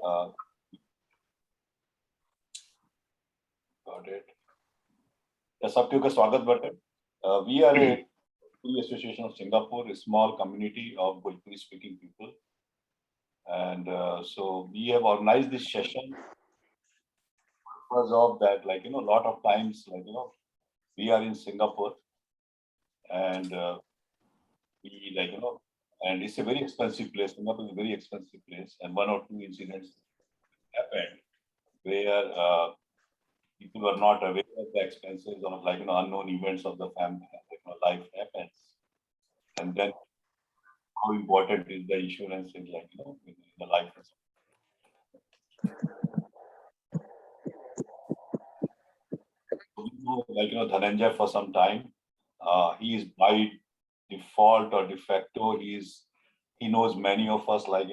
Uh, got it. सबके का स्वागत button. We are a Bhojpuri Association of Singapore, a small community of Bhojpuri speaking people. And so we have organized this session because of that, like, a lot of times, like, we are in Singapore and we like, and it's a very expensive place. Singapore is a very expensive place. And one or two incidents happened where people were not aware of the expenses of like, unknown events of the family, life happens. And then how important is the insurance in like, in the life. We know, like, Dhananjay for some time. He is by default or de facto, he knows many of us, like,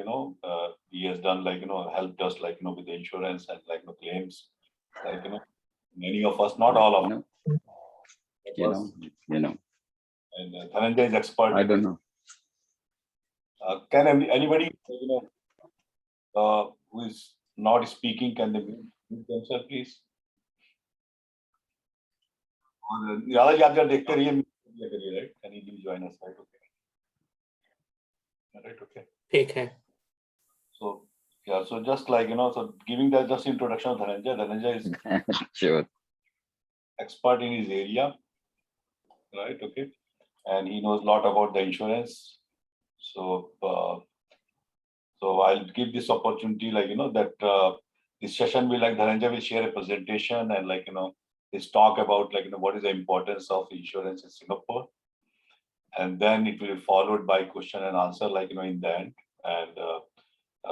he has done like, helped us like, with the insurance and like, claims, like, many of us, not all of us. And Dhananjay is expert. I don't know. Can anybody, who is not speaking, can they mute themselves, please? Right? Can he join us? Right? Okay. Right. Okay. Okay. So yeah. So just like so giving that just introduction of Dhananjay. Dhananjay is Sure. expert in his area, right? Okay, and he knows a lot about the insurance. So so I'll give this opportunity, like that this session will like Dhananjay will share a presentation and like his talk about like what is the importance of insurance in Singapore, and then it will be followed by question and answer like in the end, and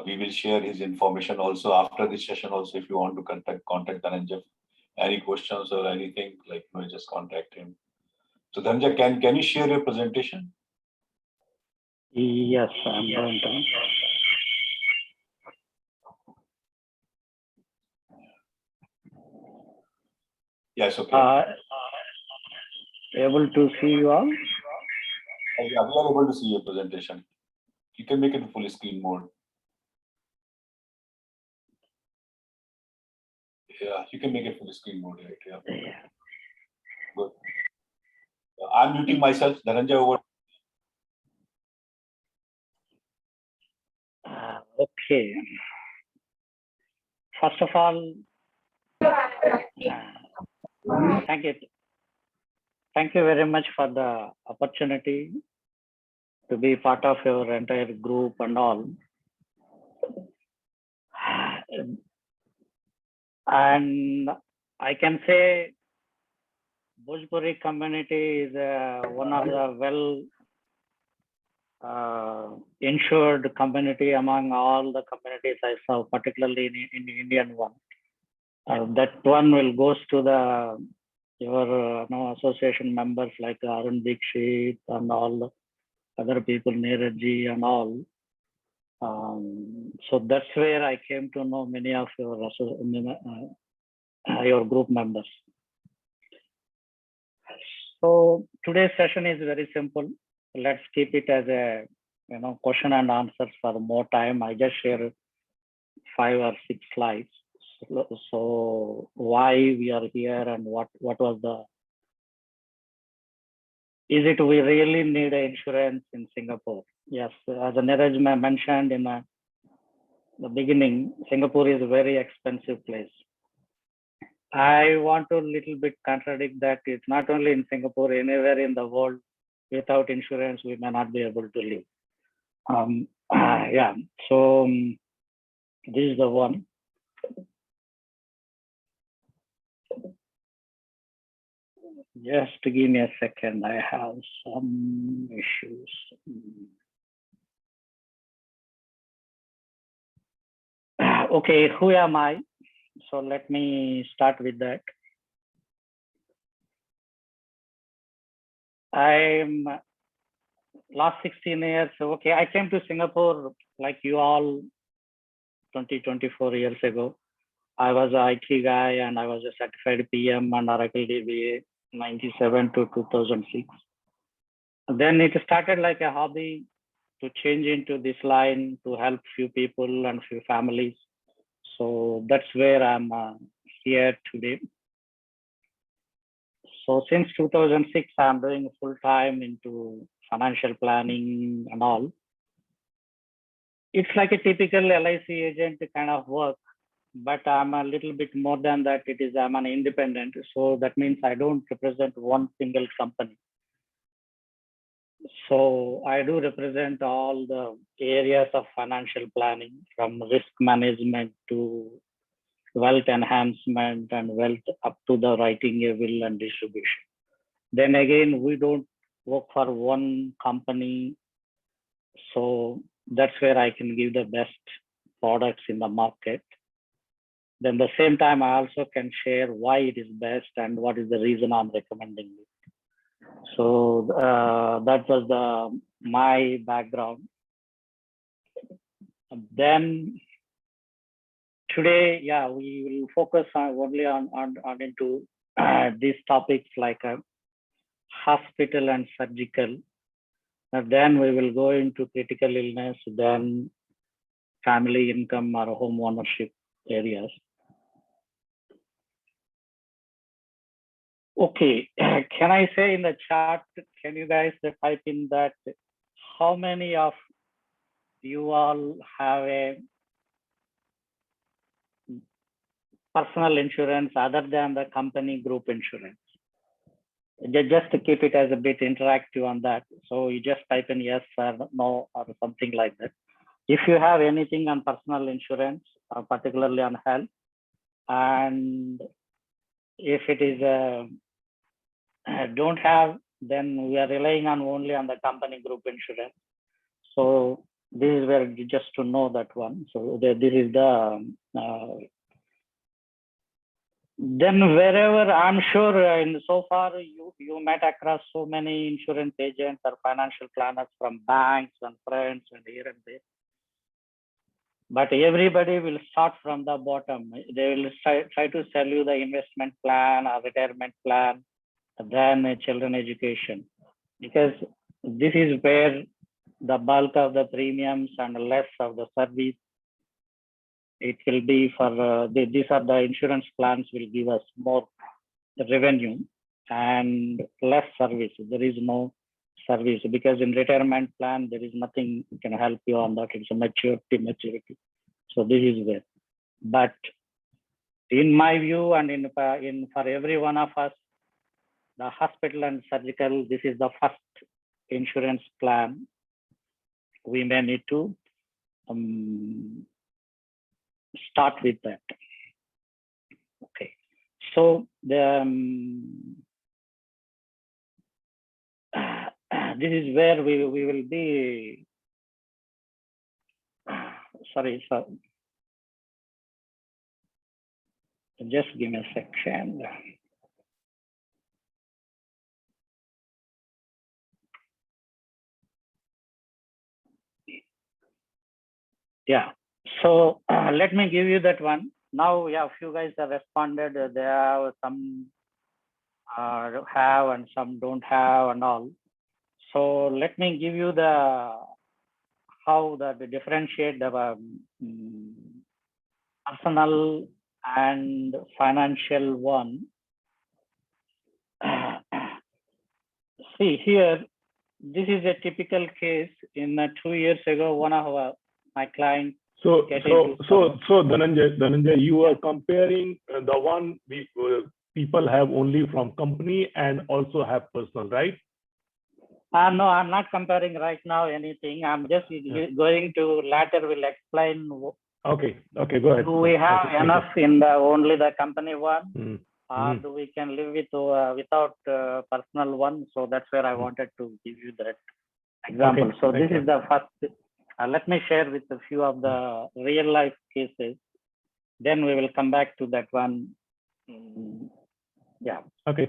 we will share his information also after this session. Also, if you want to contact Dhananjay, any questions or anything, like just contact him. So Dhananjay, can you share your presentation? Yes, I'm going to. Yes, okay. Able to see you all? Yeah, we are able to see your presentation. You can make it full screen mode. Yeah, you can make it full screen mode, right? Yeah. Good. I'm muting myself. Dhananjay, over. Okay. First of all, thank you. Thank you very much for the opportunity to be part of your entire group and all. And I can say Bhojpuri community is one of the well insured community among all the communities I saw, particularly in the Indian one. That one will goes to the your association members like Arun Dikshit and all the other people, Neeraj and all. So that's where I came to know many of your group members. So today's session is very simple. Let's keep it as a question and answers for more time. I just share 5 or 6 slides. So why we are here and what was the, is it we really need insurance in Singapore? Yes, as Neeraj mentioned in the beginning, Singapore is a very expensive place. I want to little bit contradict that. It's not only in Singapore, anywhere in the world, without insurance, we may not be able to live. Yeah, so this is the one. Just give me a second. I have some issues. Okay, who am I? So let me start with that. I'm last 16 years. Okay, I came to Singapore like you all 24 years ago. I was an IT guy and I was a certified PM and Oracle DBA 97 to 2006. Then it started like a hobby to change into this line to help few people and few families. So that's where I'm here today. So since 2006, I'm doing full time into financial planning and all. It's like a typical LIC agent kind of work, but I'm a little bit more than that. I'm an independent. So that means I don't represent one single company. So I do represent all the areas of financial planning, from risk management to wealth enhancement and wealth up to the writing a will and distribution. Then again, we don't work for one company. So that's where I can give the best products in the market. Then the same time, I also can share why it is best and what is the reason I'm recommending it. So that was my background. Then today, yeah, we will focus only on into these topics like hospital and surgical. Then we will go into critical illness, then family income or home ownership areas. Okay, can I say in the chat, can you guys type in that how many of you all have a personal insurance other than the company group insurance? Just to keep it as a bit interactive on that. So you just type in yes or no or something like that. If you have anything on personal insurance, particularly on health, and if it is don't have, then we are relying on only on the company group insurance. So this is where just to know that one. So this is the then wherever I'm sure in so far you met across so many insurance agents or financial planners from banks and friends and here and there. But everybody will start from the bottom. They will try to sell you the investment plan or retirement plan, then children education, because this is where the bulk of the premiums and less of the service. It will be for these are the insurance plans will give us more revenue and less service. There is no service because in retirement plan there is nothing can help you on that. It's a maturity. So this is where. But in my view and in for every one of us, the hospital and surgical, this is the first insurance plan we may need to start with that. Okay, so the this is where we will be. Sorry, just give me a second. Yeah, so let me give you that one. Now, yeah, a few guys have responded. There are some have and some don't have and all. So let me give you the how the differentiate the personal and financial one. See here, this is a typical case. In 2 years ago, one of my clients. So Dhananjay, you are comparing the one people have only from company and also have personal, right? No, I'm not comparing right now anything. I'm just going to later will explain. Okay, go ahead. Do we have enough in the only the company one, or do we can live with without personal one? So that's where I wanted to give you that example. Okay, so this is the first. Let me share with a few of the real life cases. Then we will come back to that one. Yeah. Okay.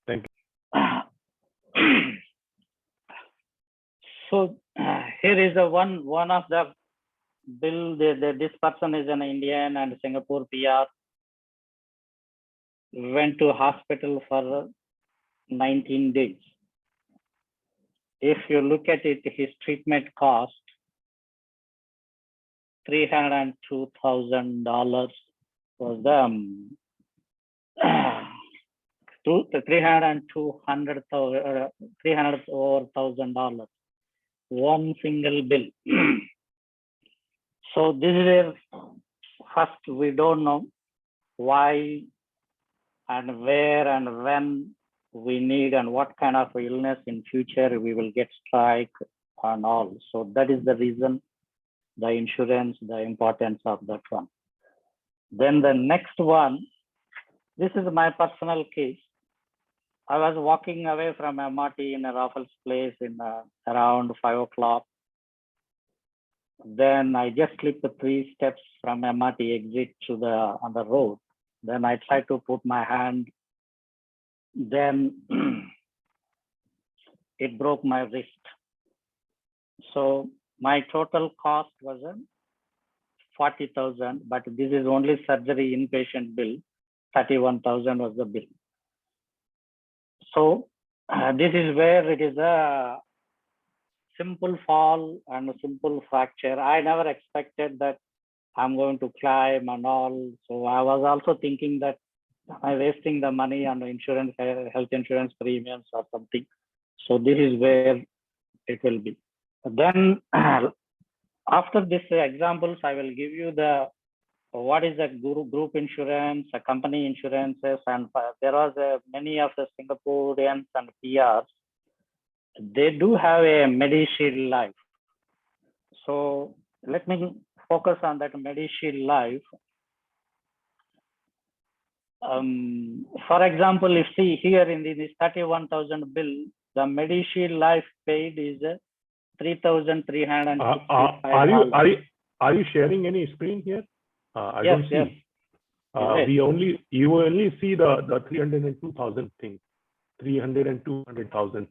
Thank you. So here is the one of the bill. This person is an Indian and Singapore PR. Went to hospital for 19 days. If you look at it, his treatment cost $302,000 was the $300,000, one single bill. So this is where first we don't know why and where and when we need and what kind of illness in future we will get strike and all. So that is the reason, the insurance, the importance of that one. Then the next one, this is my personal case. I was walking away from MRT in a Raffles Place in around 5 o'clock. Then I just slipped 3 steps from MRT exit to on the road. Then I tried to put my hand. Then it broke my wrist. So my total cost was 40,000, but this is only surgery inpatient bill. 31,000 was the bill. So this is where it is a simple fall and a simple fracture. I never expected that I'm going to climb and all. So I was also thinking that I'm wasting the money on the insurance, health insurance premiums or something. So this is where it will be. Then after this examples, I will give you the what is a group insurance, a company insurances, and there was many of the Singaporeans and PRs. They do have a MediShield Life. So let me focus on that MediShield Life. For example, if see here in this 31,000 bill, the MediShield Life paid is 3,365. Are you sharing any screen here? I yes, don't see. yes. You only see the 302,000 thing, 300 and 200,000.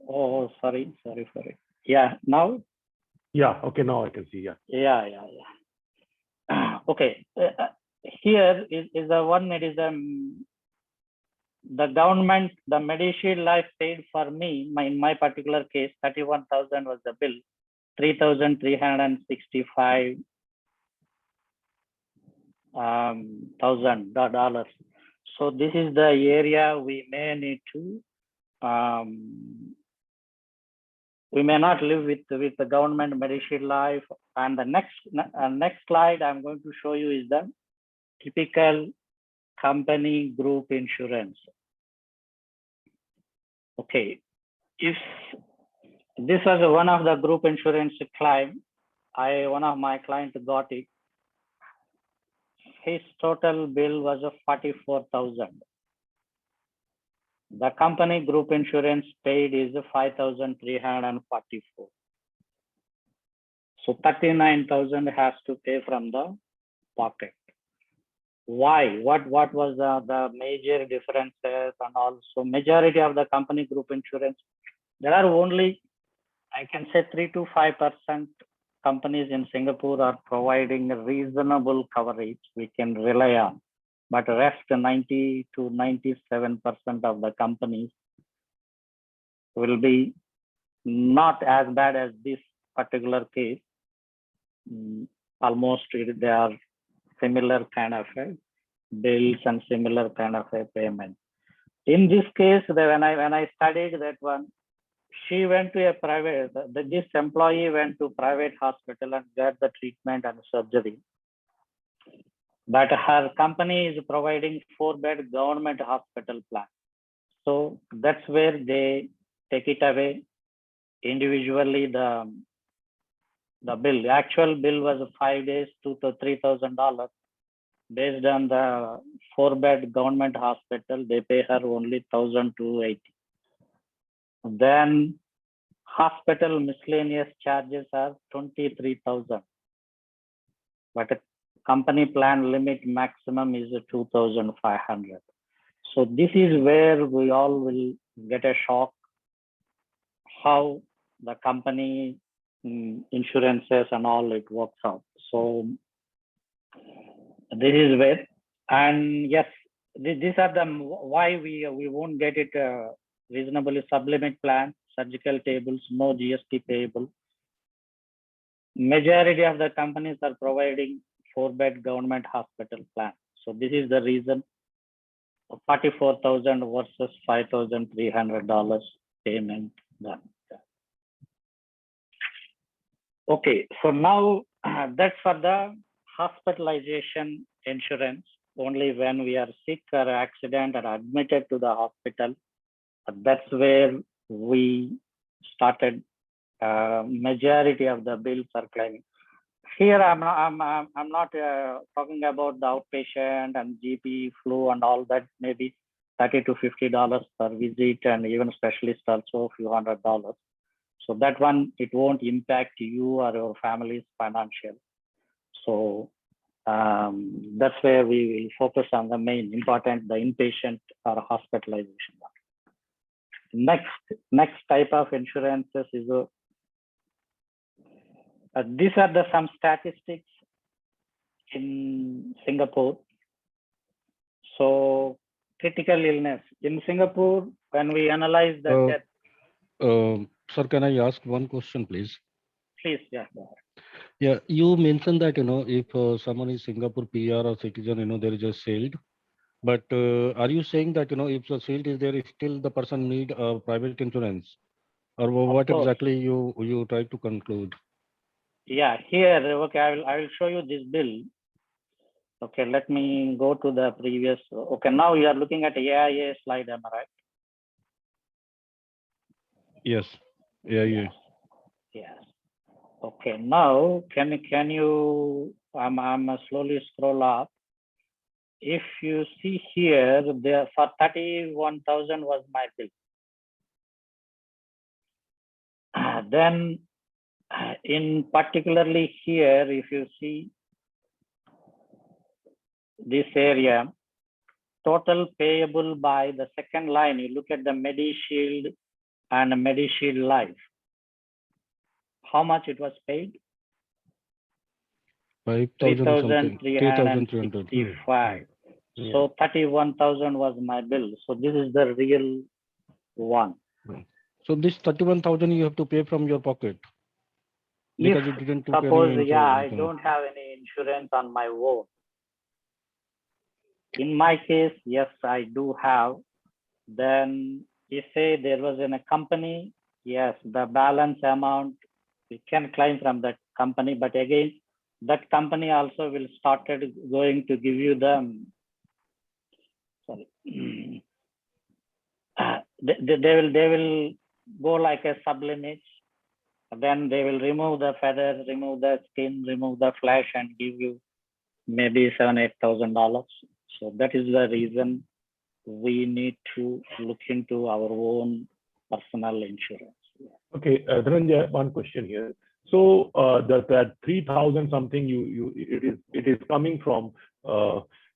Oh, sorry for it. Yeah, now. Yeah. Okay. Now I can see. Yeah. Yeah. Okay. Here is the one. It is the government, the MediShield Life paid for me. In my particular case, 31,000 was the bill. 3,365 $1,000. So this is the area we may need to. We may not live with the government MediShield Life. And the next slide I'm going to show you is the typical company group insurance. Okay, if this was one of the group insurance claim, one of my clients got it. His total bill was 44,000. The company group insurance paid is 5,344. So 39,000 has to pay from the pocket. Why? What was the major differences? And also majority of the company group insurance, there are only, I can say 3 to 5% companies in Singapore are providing reasonable coverage we can rely on. But rest 90 to 97% of the companies will be not as bad as this particular case. Almost they are similar kind of bills and similar kind of a payment. In this case, when I studied that one, she went to a private, this employee went to private hospital and got the treatment and surgery. But her company is providing 4-bed government hospital plan. So that's where they take it away individually. The bill, the actual bill was 5 days, $2,000 to $3,000. Based on the 4-bed government hospital, they pay her only 1,280. Then hospital miscellaneous charges are 23,000. But a company plan limit maximum is 2,500. So this is where we all will get a shock how the company insurances and all it works out. So this is where, and yes, these are the why we won't get it reasonably supplement plan, surgical tables, no GST payable. majority of the companies are providing 4-bed government hospital plan. So this is the reason 44,000 versus $5,300 payment done. Okay, so now that's for the hospitalization insurance. Only when we are sick or accident or admitted to the hospital, that's where we started. Majority of the bills are claiming. Here I'm not talking about the outpatient and GP flu and all that. Maybe $30 to $50 per visit, and even specialist also a few $100s. So that one, it won't impact you or your family's financial. So that's where we will focus on the main important, the inpatient or hospitalization one. Next type of insurances is these are some statistics in Singapore. So critical illness in Singapore, when we analyze the death. Sir, can I ask one question, please? Please, yeah. Yeah, you mentioned that, if someone is Singapore PR or citizen, there is a shield. But are you saying that, if the shield is there, if still the person need a private insurance? Or what exactly you try to conclude? Yeah, here, okay, I will show you this bill. Okay, let me go to the previous. Okay, now you are looking at AIA slide, am I right? Yes. Yeah. Yes. Okay, now can you? I'm slowly scroll up. If you see here, there for 31,000 was my bill. Then, in particularly here, if you see this area, total payable by the second line, you look at the MediShield and MediShield Life. How much it was paid? 3,365. So 31,000 was my bill. So this is the real one. So this 31,000 you have to pay from your pocket. Because you didn't suppose, I don't have any insurance on my own. In my case, yes, I do have. Then you say there was in a company, yes, the balance amount we can claim from that company, but again, that company also will started going to give you the they will go like a sublimate. Then they will remove the feather, remove the skin, remove the flesh, and give you maybe $7,000-8,000. So that is the reason we need to look into our own personal insurance. Okay, Dhananjay, one question here. So that 3,000 something it is coming from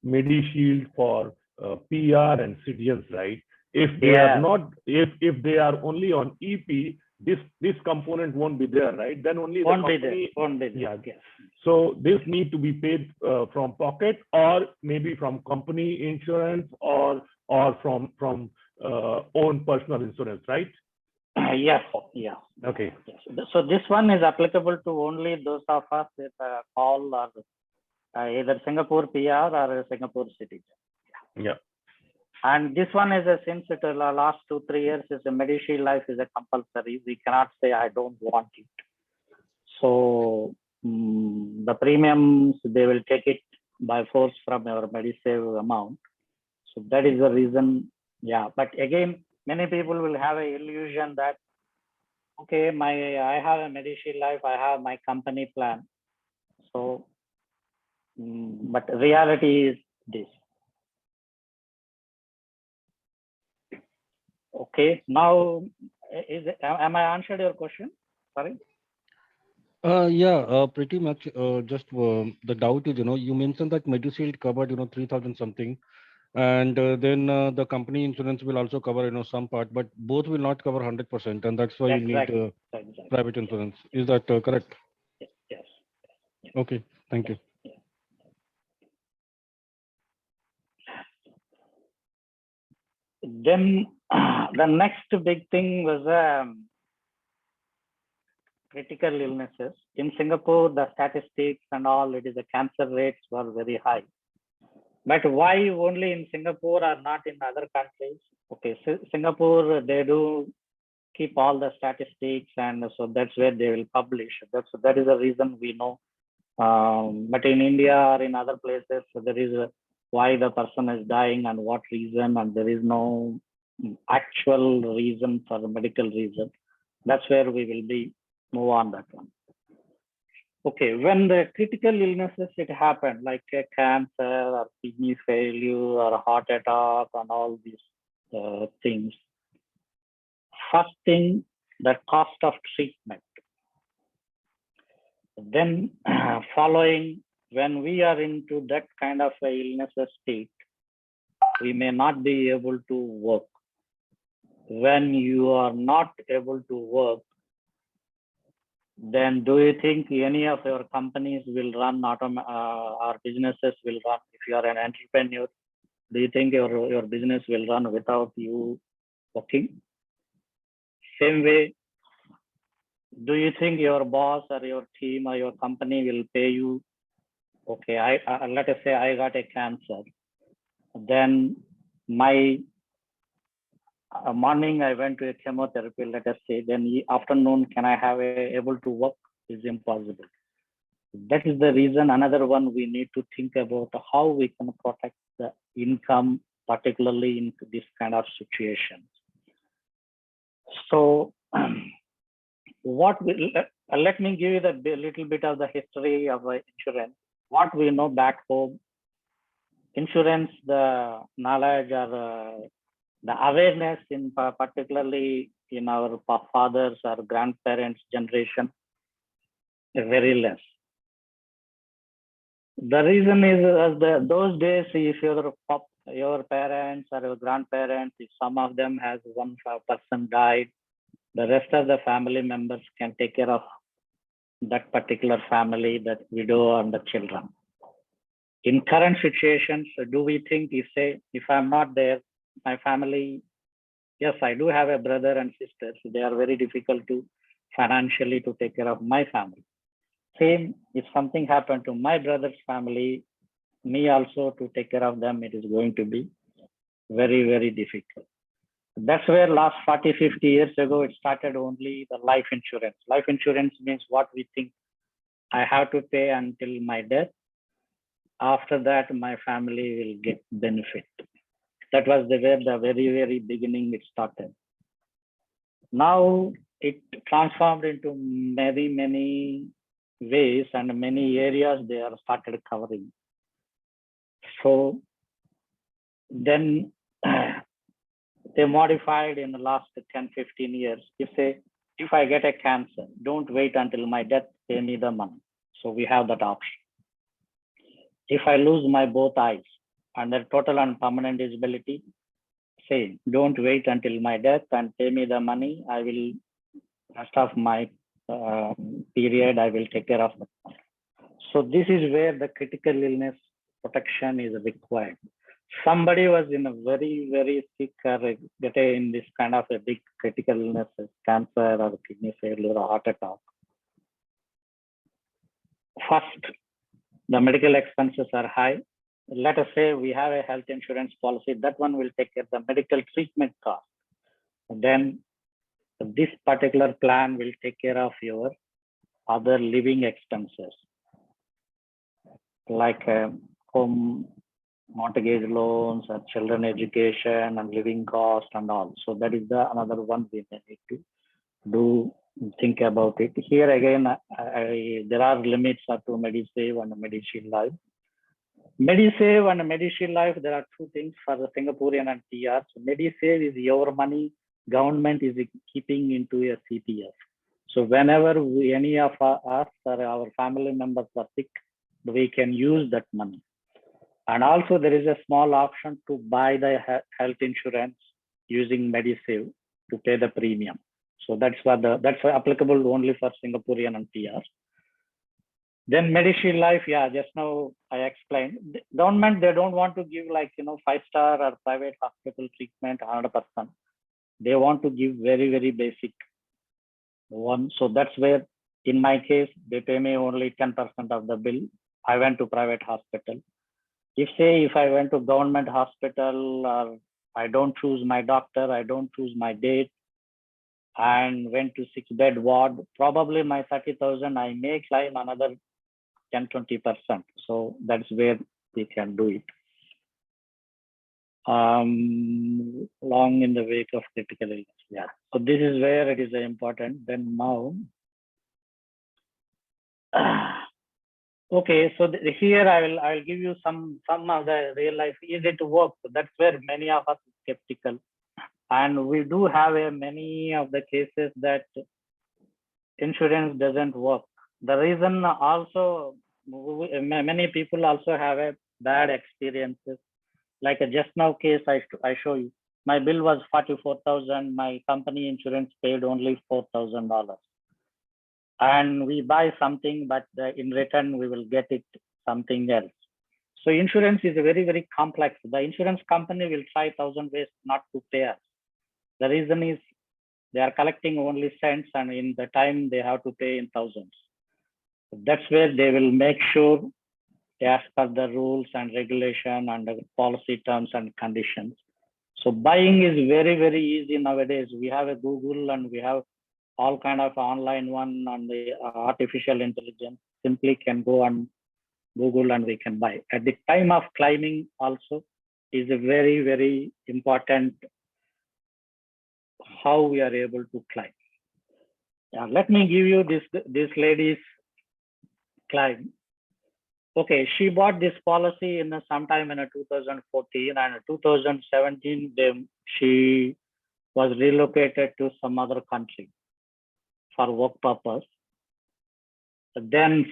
MediShield for PR and citizens, right? If they are not, if they are only on EP, this component won't be there, right? Then only won't be there. Yeah. Yes. So this need to be paid from pocket, or maybe from company insurance, or from own personal insurance, right? Yes. Yeah. Okay. Yes. So this one is applicable to only those of us with all or either Singapore PR or a Singapore citizen. Yeah. And this one is since it last 2-3 years is a MediShield Life is a compulsory. We cannot say I don't want it. So the premiums they will take it by force from your MediSave amount. So that is the reason. Yeah. But again, many people will have an illusion that okay, I have a MediShield Life, I have my company plan. So, but reality is this. Okay, now am I answered your question? Sorry. Yeah, pretty much. Just the doubt is, you mentioned that MediShield covered, 3,000 something, and then the company insurance will also cover, some part, but both will not cover 100%, and that's why you need private insurance. Is that correct? Yes. Okay, thank you. Then the next big thing was critical illnesses. In Singapore, the statistics and all, it is the cancer rates were very high. But why only in Singapore or not in other countries? Okay, so Singapore, they do keep all the statistics, and so that's where they will publish. That is the reason we know. But in India or in other places, there is why the person is dying and what reason, and there is no actual reason for the medical reason. That's where we will be move on that one. Okay, when the critical illnesses it happened, like a cancer or kidney failure or heart attack and all these things. First thing, the cost of treatment. Then following, when we are into that kind of a illness state, we may not be able to work. When you are not able to work, then do you think any of your companies will run or businesses will run? If you are an entrepreneur, do you think your business will run without you working? Same way, do you think your boss or your team or your company will pay you? Okay, let us say I got a cancer. Then my morning I went to a chemotherapy, let us say, then afternoon can I have able to work? Is impossible. That is the reason, another one we need to think about how we can protect the income, particularly in this kind of situations. So let me give you the little bit of the history of insurance. What we know back home, insurance, the knowledge or the awareness in particularly in our fathers or grandparents generation is very less. The reason is those days, if your parents or your grandparents, if some of them has one person died, the rest of the family members can take care of that particular family, that widow and the children. In current situations, do we think if I'm not there, my family, yes, I do have a brother and sisters. They are very difficult to financially to take care of my family. Same, if something happened to my brother's family, me also to take care of them, it is going to be very, very difficult. That's where last 40, 50 years ago, it started only the life insurance. Life insurance means what we think I have to pay until my death. After that, my family will get benefit. That was where the very, very beginning it started. Now it transformed into many, many ways and many areas they are started covering. So then they modified in the last 10, 15 years. If I get a cancer, don't wait until my death, pay me the money. So we have that option. If I lose my both eyes under total and permanent disability, same, don't wait until my death and pay me the money. I will, rest of my period, I will take care of it. So this is where the critical illness protection is required. Somebody was in a very, very sick or in this kind of a big critical illness, cancer or kidney failure or heart attack. First, the medical expenses are high. Let us say we have a health insurance policy, that one will take care of the medical treatment cost. And then this particular plan will take care of your other living expenses, like home mortgage loans or children education and living cost and all. So that is another one we need to think about it. Here again, there are limits to MediSave and MediShield Life. MediSave and MediShield Life, there are two things for the Singaporean and PR. So MediSave is your money, government is keeping into a CPF. So whenever any of us or our family members are sick, we can use that money. And also there is a small option to buy the health insurance using MediSave to pay the premium. So that's applicable only for Singaporean and PR. Then MediShield Life, yeah, just now I explained. The government, they don't want to give 5-star or private hospital treatment 100%. They want to give very, very basic one. So that's where In my case, they pay me only 10% of the bill. I went to private hospital. If I went to government hospital, or I don't choose my doctor, I don't choose my date, and went to 6-bed ward, probably my 30,000, I may claim another 10-20%. So that's where we can do it. Long in the wake of critical illness. Yeah. So this is where it is important. Then now, okay. So here I will give you some of the real life. Is it work? That's where many of us are skeptical, and we do have many of the cases that insurance doesn't work. The reason also, many people also have a bad experiences. Like a just now case I show you. My bill was 44,000. My company insurance paid only $4,000. And we buy something, but in return we will get it something else. So insurance is very, very complex. The insurance company will try 1,000 ways not to pay us. The reason is they are collecting only cents, and in the time they have to pay in thousands. That's where they will make sure as per the rules and regulation and the policy terms and conditions. So buying is very, very easy nowadays. We have a Google and we have all kind of online one, and the artificial intelligence simply can go on Google and we can buy. At the time of climbing also is a very, very important how we are able to climb. Yeah, let me give you this lady's climb. Okay, she bought this policy in sometime in 2014, and 2017 she was relocated to some other country for work purpose. Then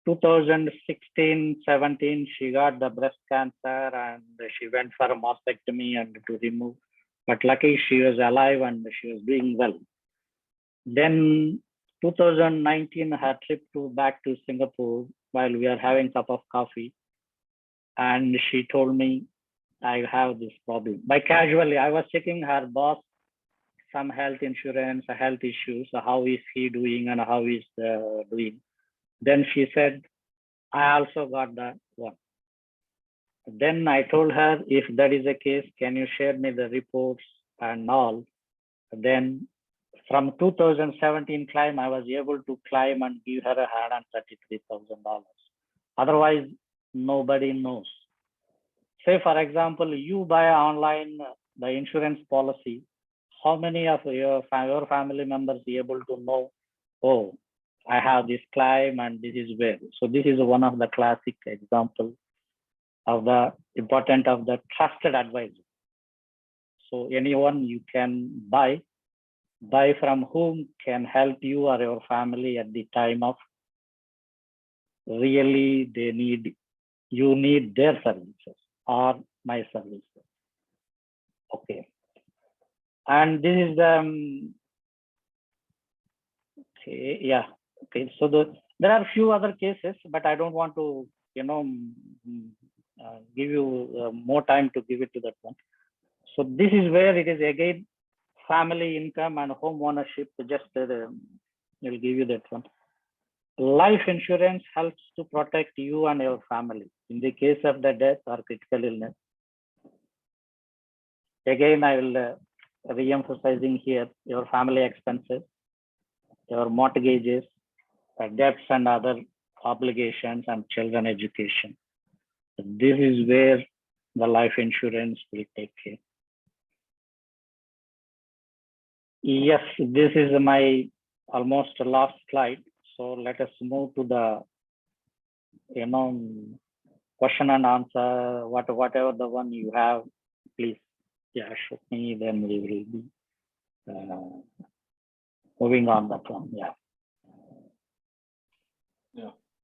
2016-17 she got the breast cancer, and she went for a mastectomy and to remove. But lucky she was alive and she was doing well. Then 2019 her trip back to Singapore, while we are having a cup of coffee, and she told me, I have this problem. By casually, I was checking her boss, some health insurance, health issues, how is he doing and how is doing. Then she said, I also got that one. Then I told her, if that is the case, can you share me the reports and all? Then from 2017 climb, I was able to climb and give her $133,000. Otherwise, nobody knows. Say, for example, you buy online the insurance policy. How many of your family members are able to know, oh, I have this climb and this is where. So this is one of the classic examples of the importance of the trusted advisor. So anyone you can buy from whom can help you or your family at the time of really you need their services or my services. Okay. And this is okay, yeah. Okay, so there are a few other cases, but I don't want to, give you more time to give it to that one. So this is where it is again family income and home ownership. Just will give you that one. Life insurance helps to protect you and your family in the case of the death or critical illness. Again, I will re-emphasizing here your family expenses, your mortgages, debts and other obligations, and children education. This is where the life insurance will take care. Yes, this is my almost last slide. So let us move to the, question and answer, whatever the one you have, please, show me, then we will be moving on that one. Yeah.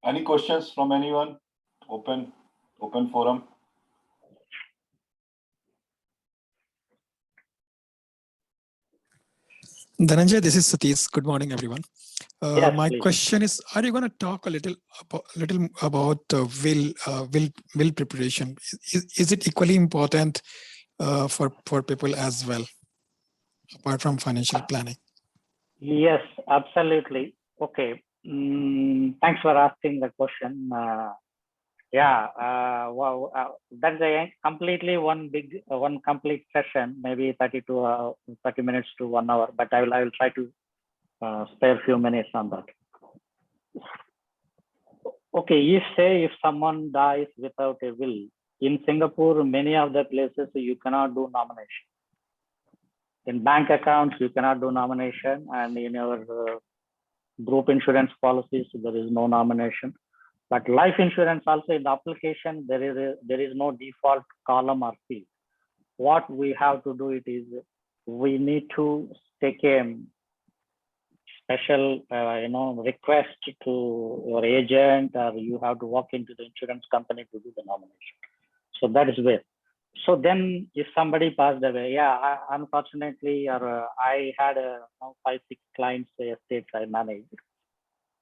Any questions from anyone? Open forum. Dhananjay, this is Satish. Good morning, everyone. Yes, my please. question is: are you going to talk a little about will preparation? Is it equally important for people as well, apart from financial planning? Yes, absolutely. Okay. Thanks for asking the question. Wow, that's a completely one complete session, maybe 30 to 30 minutes to 1 hour, but I will try to spare a few minutes on that. Okay, if someone dies without a will, in Singapore, many of the places you cannot do nomination. In bank accounts, you cannot do nomination, and in your group insurance policies, there is no nomination. But life insurance also in the application, there is no default column or field. What we have to do it is we need to take a special request to your agent, or you have to walk into the insurance company to do the nomination. So that is where. So then if somebody passed away, unfortunately, or I had 5-6 clients estates I managed,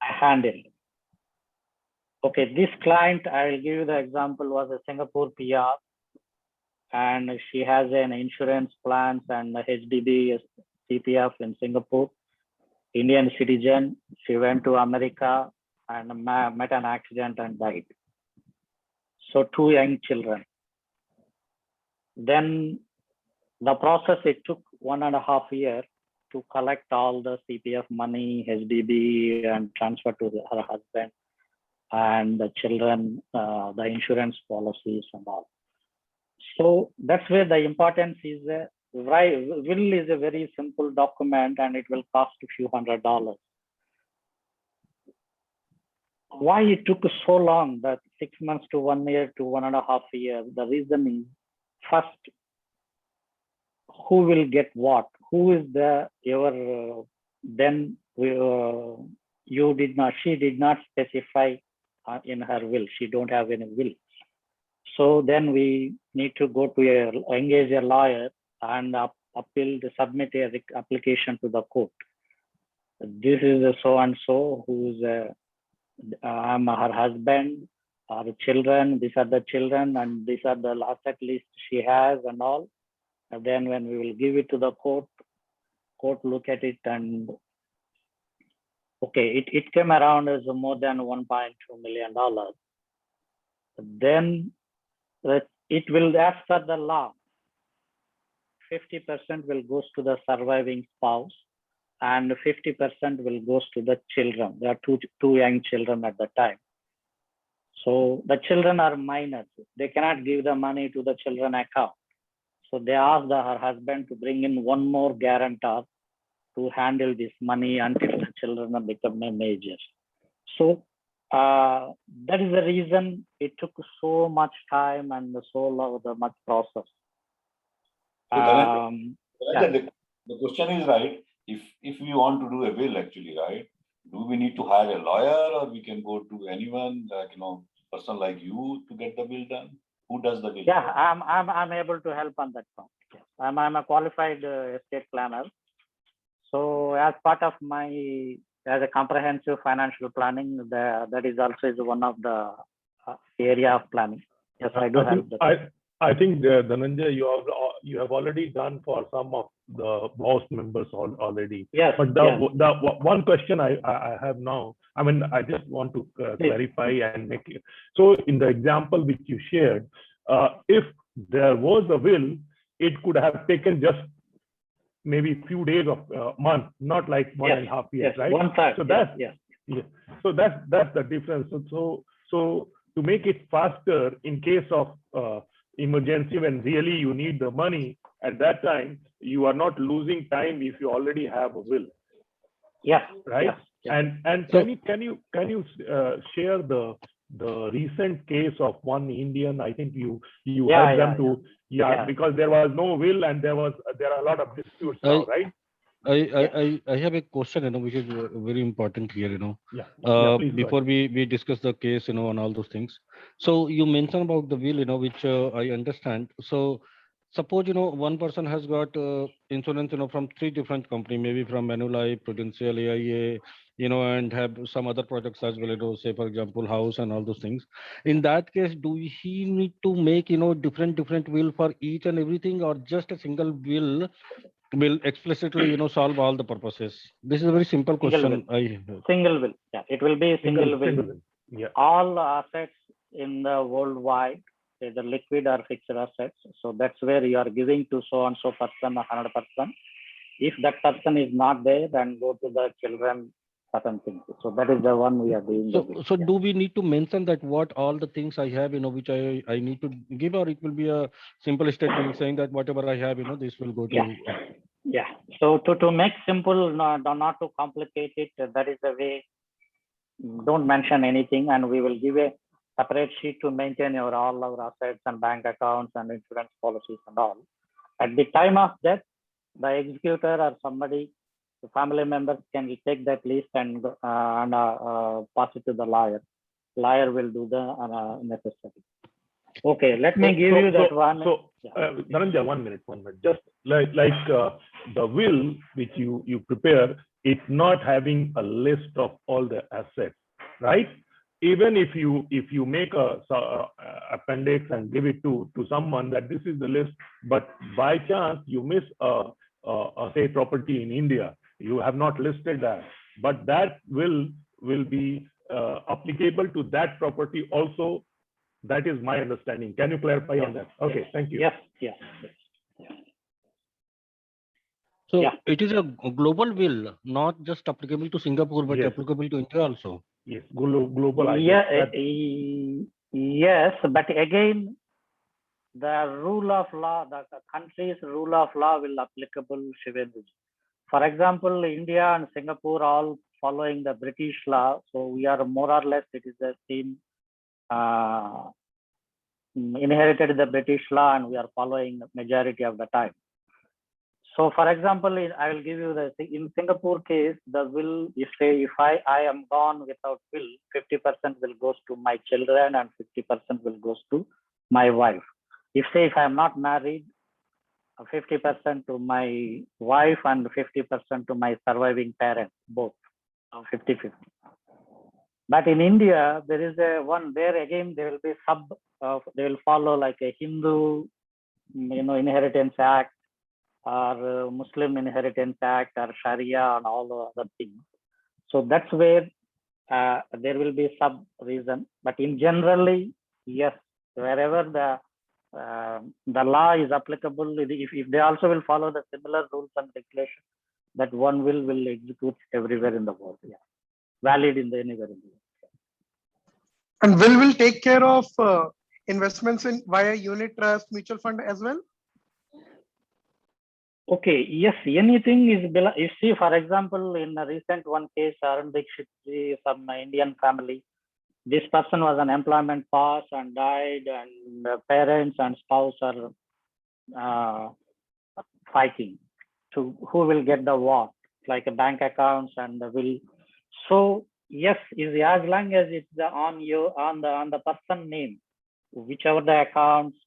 I handled. Okay, this client, I'll give you the example, was a Singapore PR, and she has an insurance plans and HDB CPF in Singapore, Indian citizen. She went to America and met an accident and died. So 2 young children. Then the process, it took 1.5 years to collect all the CPF money, HDB, and transfer to her husband and the children, the insurance policies and all. So that's where the importance is. Will is a very simple document and it will cost a few $100s. Why it took so long, that 6 months to 1 year to 1.5 years? The reason is, first, who will get what? Who is she did not specify in her will. She don't have any will. So then we need to go to engage a lawyer and submit a application to the court. This is a so-and-so who's I'm her husband, our children, these are the children, and these are the asset list she has and all. And then when we will give it to the court look at it, and okay, it came around as more than $1.2 million. Then it will, as per the law, 50% will goes to the surviving spouse and 50% will goes to the children. There are two young children at the time. So the children are minors. They cannot give the money to the children account. So they asked her husband to bring in one more guarantor to handle this money until the children become majors. So that is the reason it took so much time and much process. The question is, right, if we want to do a will, actually, right, do we need to hire a lawyer, or we can go to anyone, like, person like you, to get the will done? Who does the will? Yeah, I'm able to help on that point. Yes. I'm a qualified estate planner. So as part of as a comprehensive financial planning, that is also one of the area of planning. Yes, I do help. I think Dhananjay, you have already done for some of the house members already. Yes. But the one question I have now, I mean, I just want to clarify and make it. So in the example which you shared, if there was a will, it could have taken just maybe a few days of month, not like 1.5 years, right? 1/3. So so that's the difference. So to make it faster in case of emergency, when really you need the money at that time, you are not losing time if you already have a will. Yes. Right. Yes. And So, can you share the recent case of one Indian? I think you helped them to because there was no will and there are a lot of disputes now, right? I have a question, which is very important here, before we discuss the case, and all those things. So you mentioned about the will, which I understand. So suppose, one person has got insurance, from 3 different companies, maybe from Manulife, Prudential, AIA, and have some other products as well, say, for example, house and all those things. In that case, do he need to make, different will for each and everything, or just a single will will explicitly, solve all the purposes? This is a very simple Single question. Single will. Yeah, it will be single will. Yeah. All assets in the worldwide, either liquid or fixed assets. So that's where you are giving to so and so person 100%. If that person is not there, then go to the children certain things. So that is the one we are doing. So do we need to mention that what all the things I have, which I need to give, or it will be a simple statement saying that whatever I have, this will go to. Yeah. Yeah. So to make simple, not to complicate it, that is the way. Don't mention anything, and we will give a separate sheet to maintain all our assets and bank accounts and insurance policies and all. At the time of death, the executor or somebody, the family members can take that list and pass it to the lawyer. Lawyer will do the necessary. Okay, let me give you that one. So, Dhananjay, 1 minute. Just like the will which you prepare, it's not having a list of all the assets, right? Even if you make a appendix and give it to someone that this is the list, but by chance you miss a say property in India, you have not listed that, but that will be applicable to that property also. That is my understanding. Can you clarify on that? Okay, thank you. Yes. So it is a global will, not just applicable to Singapore, but applicable to India also. Yes, global. Yes, but again, the rule of law, the country's rule of law will applicable. For example, India and Singapore all following the British law, so we are more or less, it is the same. Inherited the British law, and we are following the majority of the time. So, for example, I will give you in Singapore case, the will, if I am gone without will, 50% will goes to my children and 50% will goes to my wife. If I am not married, 50% to my wife and 50% to my surviving parents, both 50-50. But in India, there is one there again, there will be they will follow like a Hindu, Inheritance Act, or Muslim Inheritance Act, or Sharia, and all the other things. So that's where there will be some reason. But in generally, yes, wherever the law is applicable, if they also will follow the similar rules and regulations, that one will execute everywhere in the world. Yeah, valid in anywhere in the world. And will take care of investments in via unit trust, mutual fund as well? Okay, yes, anything is, you see, for example, in a recent one case, Arun Dikshit, some Indian family, this person was an employment pass and died, and parents and spouse are fighting to who will get the what, like a bank accounts and the will. So yes, is as long as it's on the person name, whichever the accounts,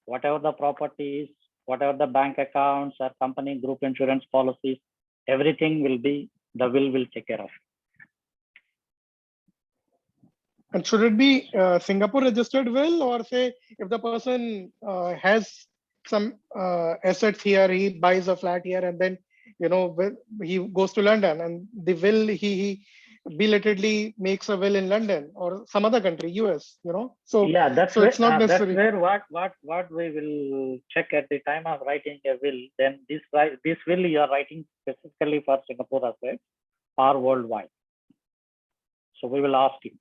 whatever the properties, whatever the bank accounts or company group insurance policies, everything will be, the will take care of. And should it be Singapore registered will, or say if the person has some assets here, he buys a flat here, and then he goes to London, and the will he belatedly makes a will in London or some other country, US, So yeah, so it's not necessary. That's where what we will check at the time of writing a will. Then this will you are writing specifically for Singapore assets or worldwide. So we will ask you.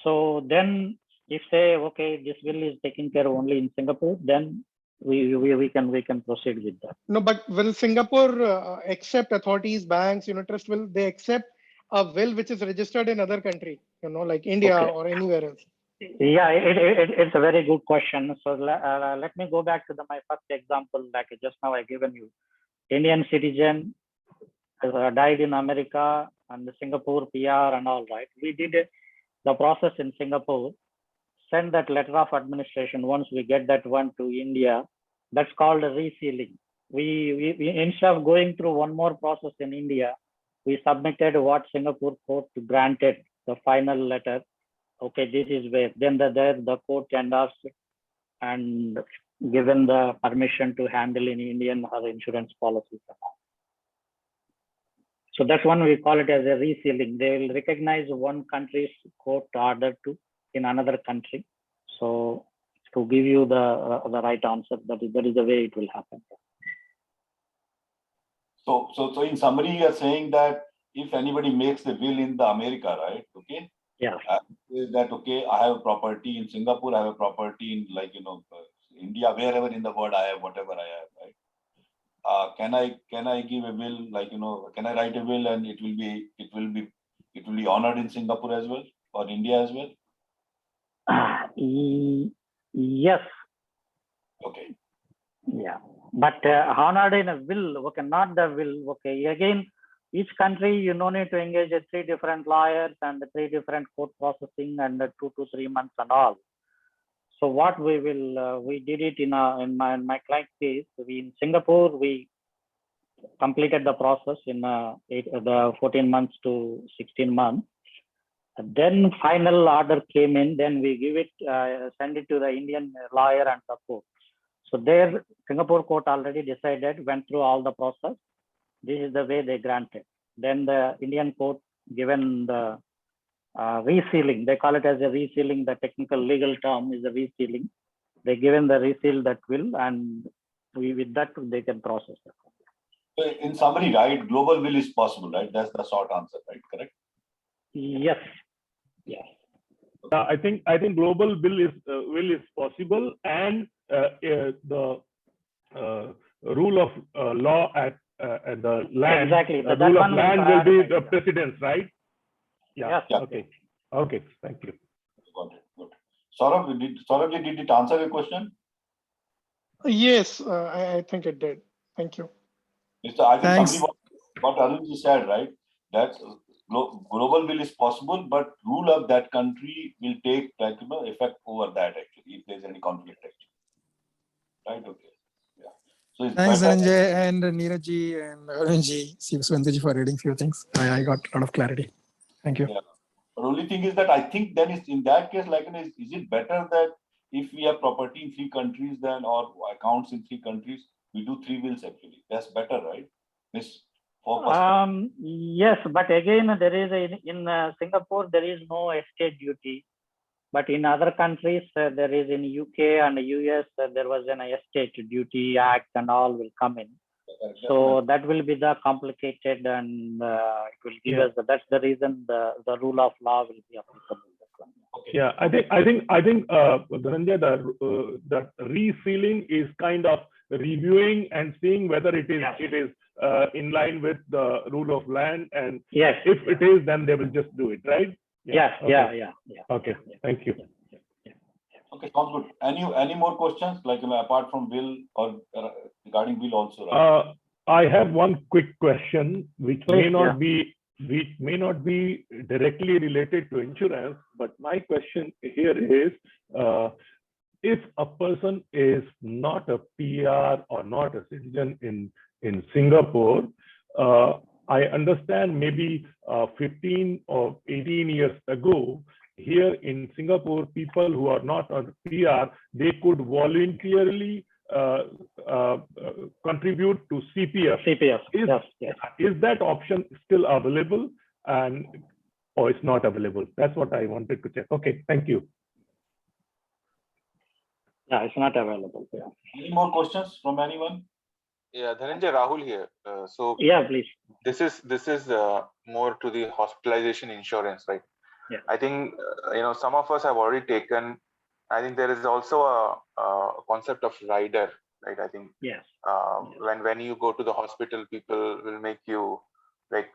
So then, if okay, this will is taken care of only in Singapore, then we can proceed with that. No, but will Singapore accept authorities, banks, trust will they accept a will which is registered in other country, like India or anywhere else? Yeah, it's a very good question. So let me go back to my first example, like just now I given you. Indian citizen died in America and the Singapore PR and all, right? We did the process in Singapore, send that letter of administration. Once we get that one to India, that's called a resealing. We instead of going through one more process in India, we submitted what Singapore court granted, the final letter. Okay, this is where then the court endorsed and given the permission to handle in Indian or insurance policies. So that's one we call it as a resealing. They will recognize one country's court order to in another country. So to give you the right answer, that is the way it will happen. So in summary, you are saying that if anybody makes the will in the America, right? Okay. Yeah. Is that okay? I have a property in Singapore. I have a property in India, wherever in the world I have whatever I have, right? Can I give a will, can I write a will and it will be honored in Singapore as well or India as well? Yes. Okay. Yeah, but honored in a will, okay, not the will. Okay, again, each country you no need to engage 3 different lawyers and 3 different court processing and 2 to 3 months and all. So what we will we did it in my client case. We in Singapore we completed the process in the 14 months to 16 months. And then final order came in. Then we give it send it to the Indian lawyer and support. So there, Singapore court already decided, went through all the process. This is the way they granted. Then the Indian court given the resealing. They call it as a resealing. The technical legal term is a resealing. They given the reseal that will, and with that they can process it. So in summary, right, global will is possible, right? That's the short answer, right? Correct? Yes. Yes. I think global will is possible, and the rule of law at the land. Exactly. The That rule of one will land will be prioritize, the yeah. precedence, right? Yeah. Yes. Yeah. Okay. Okay. Thank you. Got it. Good. Saurabh, did it answer your question? Yes, I think it did. Thank you. I think Thanks. somebody what Arunji said, right? That global will is possible, but rule of that country will take effect over that actually, if there's any conflict actually. Right? Okay. Yeah. So it's Thanks, better. Dhananjay and Neerajji and Arunji, Swantaji for reading few things. I got a lot of clarity. Thank you. Yeah. But only thing is that I think then in that case, is it better that if we have property in 3 countries then or accounts in 3 countries, we do 3 wills actually. That's better, right? This 4%. Yes, but again, there is in Singapore there is no estate duty, but in other countries there is in UK and US there was an estate duty act and all will come in. So that will be the complicated and it will give us that's the reason the rule of law will be applicable. Okay. Yeah, I think Dhananjay, the resealing is kind of reviewing and seeing whether it is in line with the rule of land, and yes, if it is, then they will just do it, right? Yes, Okay. yeah. Okay, thank you. Okay, sounds good. Any more questions apart from will or regarding will also? Right? I have one quick question, which Please, may not be directly related to insurance, but my question here is, if a person is not a PR or not a citizen in Singapore, I understand maybe 15 or 18 years ago, here in Singapore, people who are not on PR, they could voluntarily contribute to CPF. Is that option still available, or it's not available? That's what I wanted to check. Okay, thank you. Yeah, it's not available. Yeah. Any more questions from anyone? Yeah, Dhananjay, Rahul here. So yeah, please. This is more to the hospitalization insurance, right? Yeah. I think some of us have already taken. I think there is also a concept of rider, right? I think yes. When you go to the hospital, people will make you yes.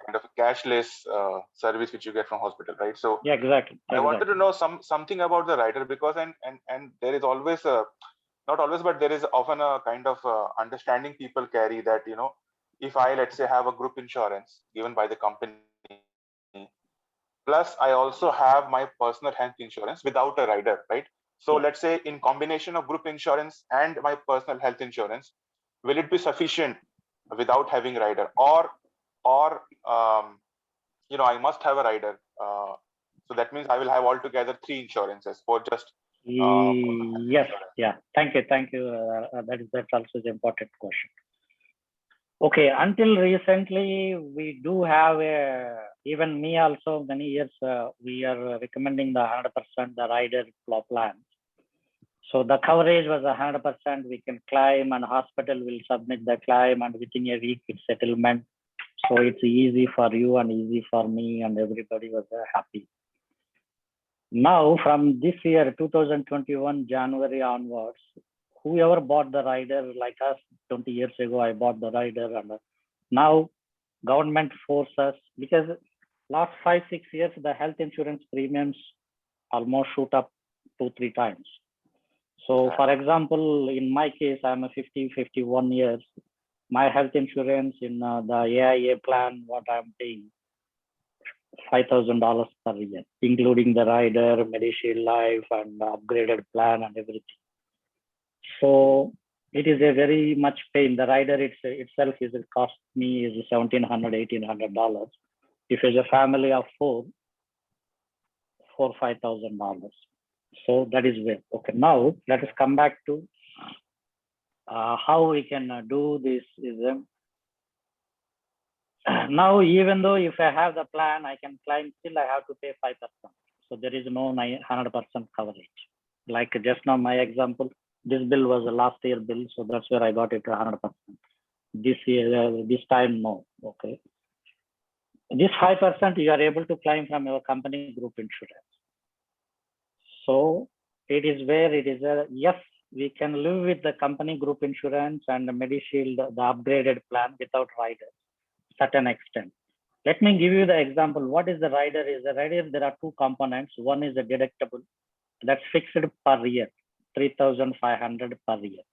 kind of a cashless service which you get from hospital, right? So yeah, exactly. I wanted to know something about the rider, because and there is always not always, but there is often a kind of understanding people carry that if I, let's say, have a group insurance given by the company, plus I also have my personal health insurance without a rider, right? So let's say in combination of group insurance and my personal health insurance, will it be sufficient without having rider, or I must have a rider? So that means I will have altogether 3 insurances for just Yes, yeah. Thank you. That's also an important question. Okay, until recently, we do have even me also many years, we are recommending the 100% the rider plan. So the coverage was 100%, we can claim and hospital will submit the claim and within a week it's settlement. So it's easy for you and easy for me and everybody was happy. Now from this year, 2021, January onwards, whoever bought the rider like us 20 years ago, I bought the rider and now government forces, because last 5-6 years, the health insurance premiums almost shoot up 2-3 times. So for example, in my case, I'm a 51 years. My health insurance in the AIA plan, what I'm paying, $5,000 per year, including the rider, Medishield Life, and the upgraded plan and everything. So it is a very much pain. The rider itself is it cost me is $1,700, $1,800. If it's a family of four, $5,000. So that is where. Okay, now let us come back to how we can do this. Is now, even though if I have the plan, I can claim, still I have to pay 5%. So there is no 100% coverage. Like just now, my example, this bill was a last year bill, so that's where I got it to 100%. This year, this time, no. Okay. This 5% you are able to claim from your company group insurance. So it is where it is yes, we can live with the company group insurance and the Medishield, the upgraded plan without rider, certain extent. Let me give you the example. What is the rider? Is the rider? There are two components. One is the deductible, that's fixed per year, 3,500 per year.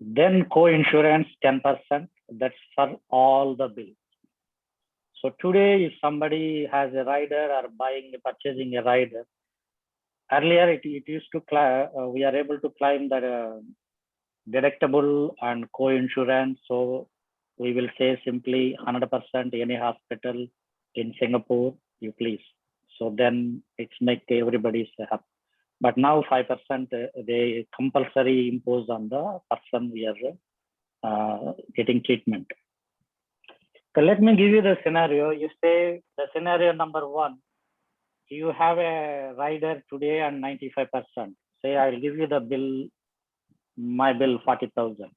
Then co-insurance 10%. That's for all the bills. So today, if somebody has a rider or purchasing a rider, earlier it used to we are able to claim that deductible and co-insurance. So we will say simply 100% any hospital in Singapore, you please. So then it's make everybody's happy. But now 5% they compulsory impose on the person we are getting treatment. So let me give you the scenario. You say the scenario number one, you have a rider today and 95%. Say I'll give you the bill, my bill 40,000.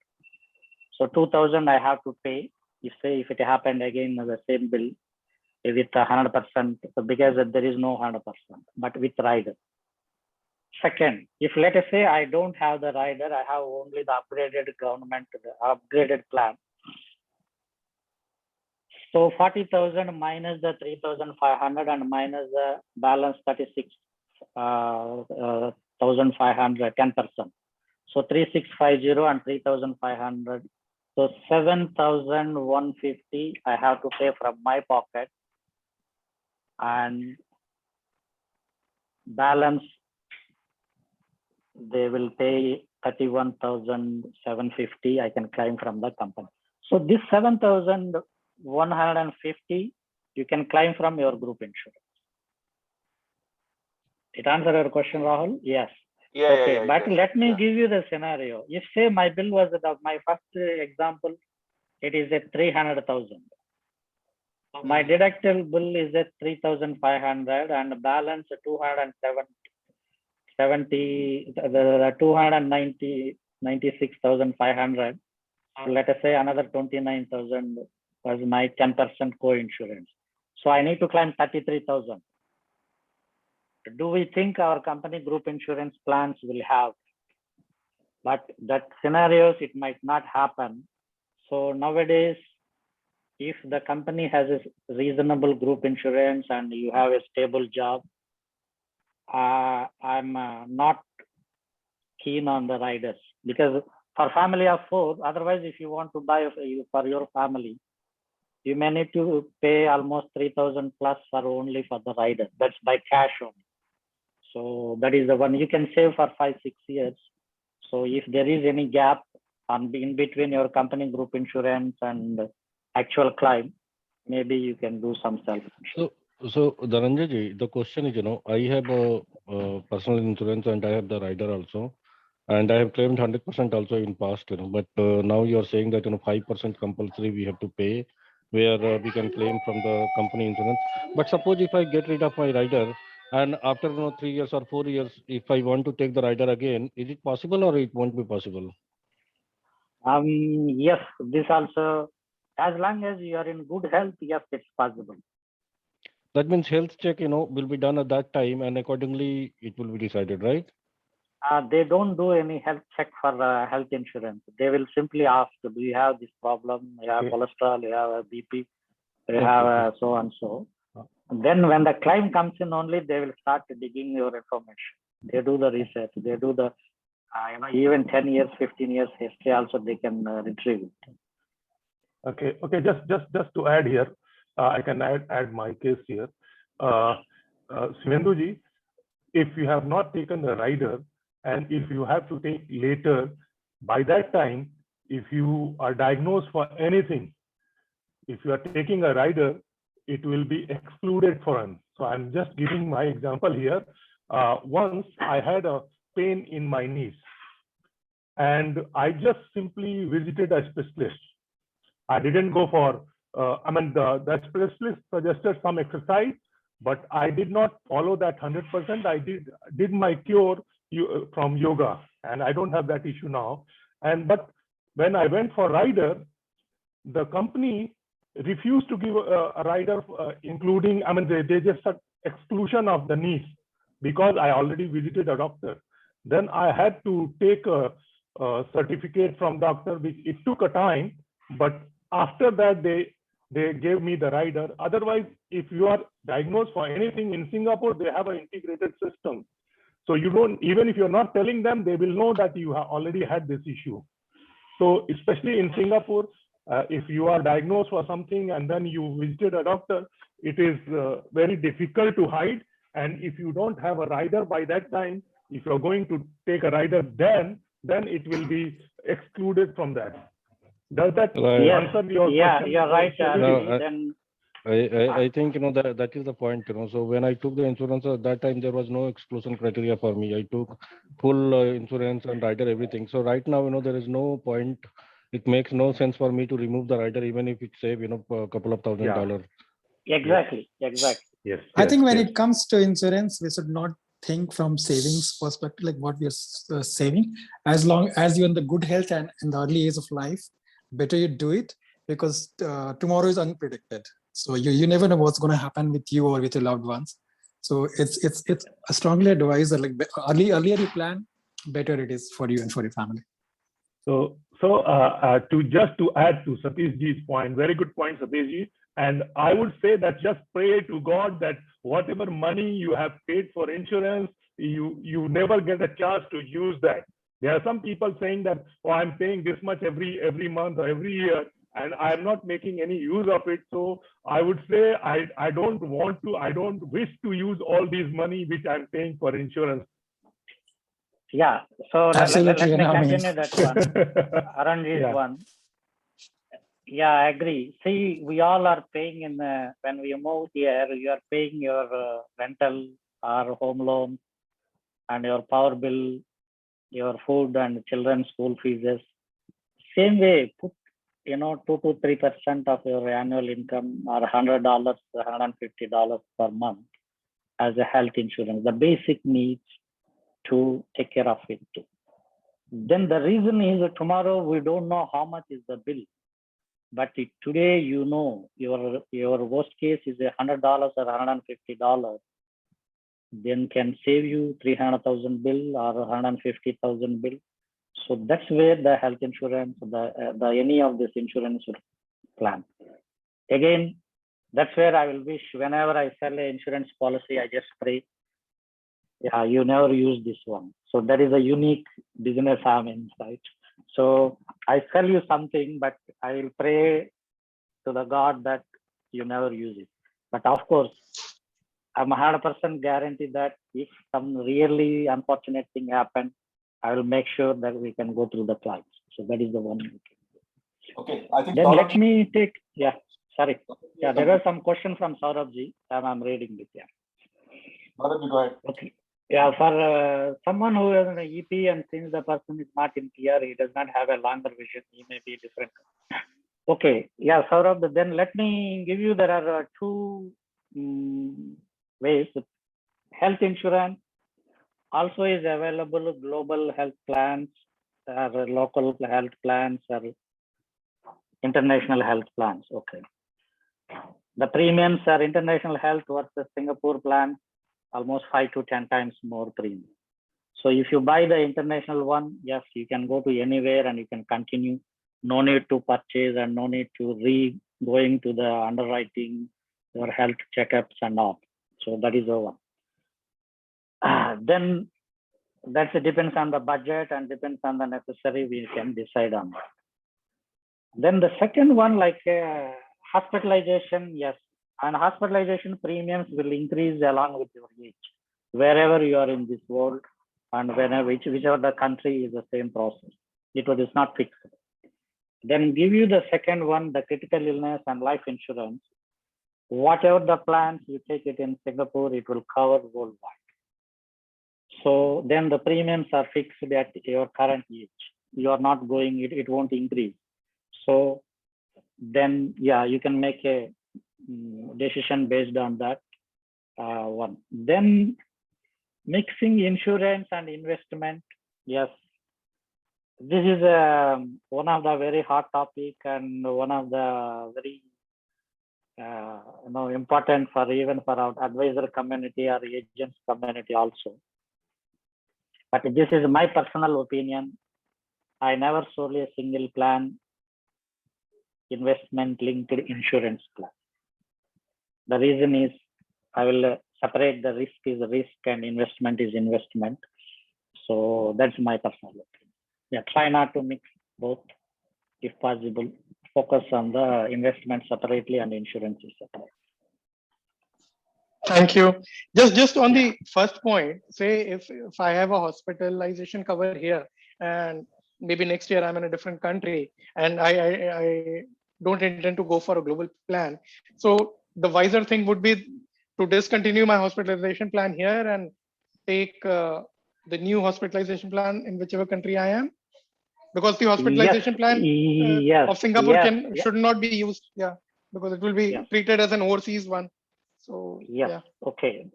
So 2,000 I have to pay. If it happened again the same bill with 100%, because there is no 100%, but with rider. Second, if let us say I don't have the rider, I have only the upgraded government, the upgraded plan. So 40,000 minus the 3,500 and minus the balance 36,500, 10%. So 3,650 and 3,500. So 7,150 I have to pay from my pocket, and balance they will pay 31,750 I can claim from the company. So this 7,150 you can claim from your group insurance. It answered your question, Rahul? Yes. Yeah, okay, yeah, but yes, let me yeah. give you the scenario. If say my bill was my first example, it is at 300,000. My deductible bill is at 3,500 and balance 296,500. Let us say another 29,000 was my 10% co-insurance. So I need to claim 33,000. Do we think our company group insurance plans will have? But that scenarios, it might not happen. So nowadays, if the company has a reasonable group insurance and you have a stable job, I'm not keen on the riders, because for family of four, otherwise if you want to buy for your family, you may need to pay almost 3,000 plus for only for the rider. That's by cash only. So that is the one you can save for 5-6 years. So if there is any gap in between your company group insurance and actual claim, maybe you can do some self-insurance. So So, Dhananjay ji, the question is, I have a personal insurance and I have the rider also, and I have claimed 100% also in past, but now you are saying that, 5% compulsory we have to pay, where we can claim from the company insurance. But suppose if I get rid of my rider, and after 3 years or 4 years, if I want to take the rider again, is it possible or it won't be possible? Yes, this also, as long as you are in good health, yes, it's possible. That means health check, will be done at that time, and accordingly it will be decided, right? They don't do any health check for health insurance. They will simply ask, do you have this problem? You have Okay. cholesterol, you have a BP, you Okay, have okay. so and so. And then when the claim comes in only, they will start digging your information. They do the research. They do the, even 10 years, 15 years history also they can retrieve it. Okay. Just to add here, I can add my case here. Shivenduji, if you have not taken the rider, and if you have to take later, by that time, if you are diagnosed for anything, if you are taking a rider, it will be excluded from. So I'm just giving my example here. Once I had a pain in my knees, and I just simply visited a specialist. I didn't go for, the specialist suggested some exercise, but I did not follow that 100%. I did my cure from yoga, and I don't have that issue now. But when I went for rider, the company refused to give a rider, including, they just said exclusion of the knees, because I already visited a doctor. Then I had to take a certificate from doctor, which it took a time, but after that they gave me the rider. Otherwise, if you are diagnosed for anything in Singapore, they have an integrated system. So you don't, even if you're not telling them, they will know that you have already had this issue. So especially in Singapore, if you are diagnosed for something and then you visited a doctor, it is very difficult to hide. And if you don't have a rider by that time, if you're going to take a rider, then it will be excluded from that. Does that Right. answer your Yeah, question? you're right. No, Then I think that is the point. So when I took the insurance at that time, there was no exclusion criteria for me. I took full insurance and rider everything. So right now, there is no point. It makes no sense for me to remove the rider, even if it save a couple of $1,000. exactly. Yes. I think when yes. it comes to insurance, we should not think from savings perspective, like what we are saving. As long as you're in the good health and in the early age of life, better you do it, because tomorrow is unpredicted. So you never know what's going to happen with you or with your loved ones. So it's I strongly advise that, like, earlier you plan, better it is for you and for your family. So to add to Satish ji's point, very good point, Satish ji. And I would say that just pray to God that whatever money you have paid for insurance, you never get a chance to use that. There are some people saying that, oh, I'm paying this much every month or every year, and I'm not making any use of it. So I would say I don't wish to use all these money which I'm paying for insurance. Yeah. So let me continue that one. Arrange's Yeah. one. Yeah, I agree. See, we all are paying when we move here, you are paying your rental or home loan and your power bill, your food and children's school fees. Same way, put 2 to 3% of your annual income or $100, $150 per month as a health insurance, the basic needs to take care of it too. Then the reason is that tomorrow we don't know how much is the bill. But today, your worst case is $100 or $150, then can save you 300,000 bill or 150,000 bill. So that's where the health insurance, the any of this insurance plan. Again, that's where I will wish whenever I sell an insurance policy, I just pray, yeah, you never use this one. So that is a unique business I'm in, right? So I sell you something, but I will pray to the God that you never use it. But of course, I'm 100% guarantee that if some really unfortunate thing happens, I will make sure that we can go through the clouds. So that is the one. Okay, I think Then let me take, yeah. Sorry. Yeah, there are some questions from Saurabh-ji. I'm reading it. Yeah. Bharat, go ahead. Okay. Yeah, for someone who is an EP and since the person is not in PR, he does not have a longer vision. He may be different. Okay. Yeah, Saurabh, then let me give you, there are two ways. Health insurance also is available, global health plans, or local health plans, or international health plans. Okay. The premiums are international health versus Singapore plan, almost 5 to 10 times more premium. So if you buy the international one, yes, you can go to anywhere and you can continue. No need to purchase and no need to going to the underwriting, your health checkups and all. So that is over. Then that depends on the budget and depends on the necessary, we can decide on that. Then the second one, like hospitalization, yes, and hospitalization premiums will increase along with your age, wherever you are in this world, and whenever whichever the country is the same process. It is not fixed. Then give you the second one, the critical illness and life insurance. Whatever the plans you take it in Singapore, it will cover worldwide. So then the premiums are fixed at your current age. You are not going, it won't increase. So then, yeah, you can make a decision based on that one. Then mixing insurance and investment. Yes, this is one of the very hot topic and one of the very important for even for our advisor community or agents community also. But this is my personal opinion. I never sold a single plan investment linked insurance plan. The reason is I will separate the risk is risk and investment is investment. So that's my personal opinion. Yeah, try not to mix both if possible. Focus on the investment separately and insurance is separate. Thank you. Just on the first point, say if I have a hospitalization cover here and maybe next year I'm in a different country and I don't intend to go for a global plan. So the wiser thing would be to discontinue my hospitalization plan here and take the new hospitalization plan in whichever country I am, because the hospitalization plan of Singapore should not be used. Yeah, because it will be treated as an overseas one. So yeah. Okay.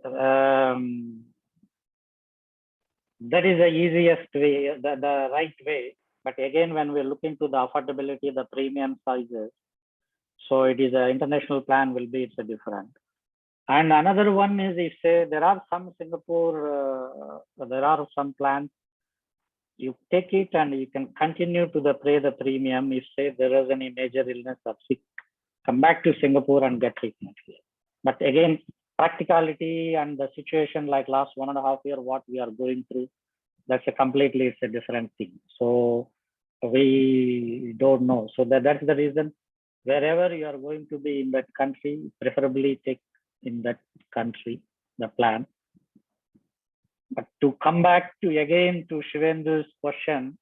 That is the easiest way, the right way. But again, when we look into the affordability, the premium sizes, so it is an international plan will be, it's a different. And another one is if say there are some Singapore, there are some plans, you take it and you can continue to pay the premium. If say there is any major illness or sick, come back to Singapore and get treatment here. But again, practicality and the situation like last 1.5 years, what we are going through, that's it's a different thing. So we don't know. So that's the reason wherever you are going to be in that country, preferably take in that country the plan. But to come back to again to Shivendu's question,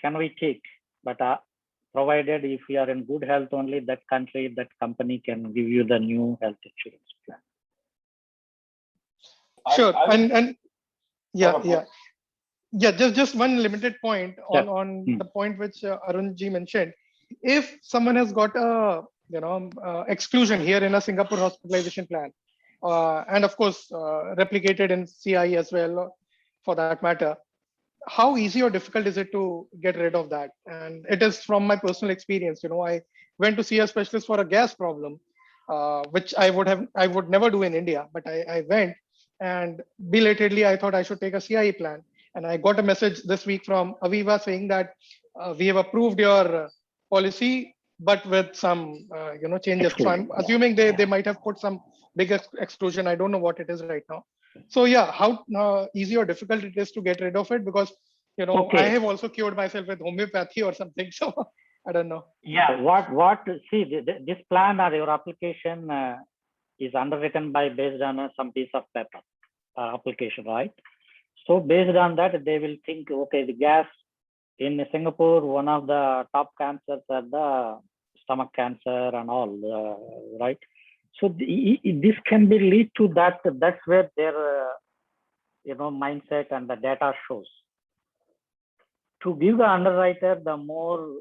can we take? But provided if you are in good health only, that country, that company can give you the new health insurance plan. Sure. And just one limited point on the point which Arunji mentioned. If someone has got a exclusion here in a Singapore hospitalization plan, and of course replicated in CI as well, for that matter, how easy or difficult is it to get rid of that? And it is from my personal experience. I went to see a specialist for a gas problem, which I would never do in India, but I went, and belatedly I thought I should take a CI plan, and I got a message this week from Aviva saying that we have approved your policy, but with some changes. So I'm assuming they might have put some big exclusion. I don't know what it is right now. So yeah, how easy or difficult it is to get rid of it, because I have also cured myself with homeopathy or something. So I don't know. Yeah, see, this plan or your application is underwritten based on some piece of paper application, right? So based on that, they will think, okay, the gas in Singapore, one of the top cancers are the stomach cancer and all, right? So this can be lead to that. That's where their mindset and the data shows. To give the underwriter the more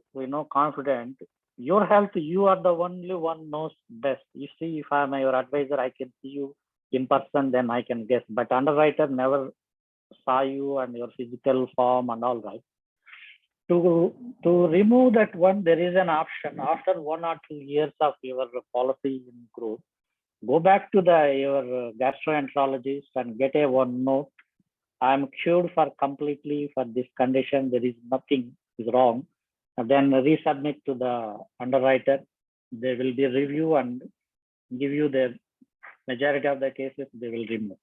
confident, your health, you are the only one knows best. You see, if I'm your advisor, I can see you in person, then I can guess. But underwriter never saw you and your physical form and all, right? To remove that one, there is an option. After 1 or 2 years of your policy in growth, go back to your gastroenterologist and get a one note. I'm cured for completely for this condition. There is nothing is wrong. And then resubmit to the underwriter. They will be review and give you the majority of the cases. They will remove.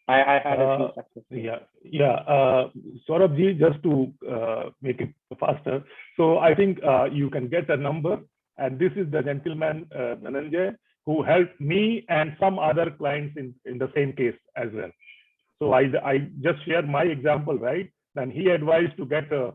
I had a few successes. Saurabh ji, just to make it faster. So I think you can get a number, and this is the gentleman Dhananjay, who helped me and some other clients in the same case as well. So I just share my example, right? And he advised to get a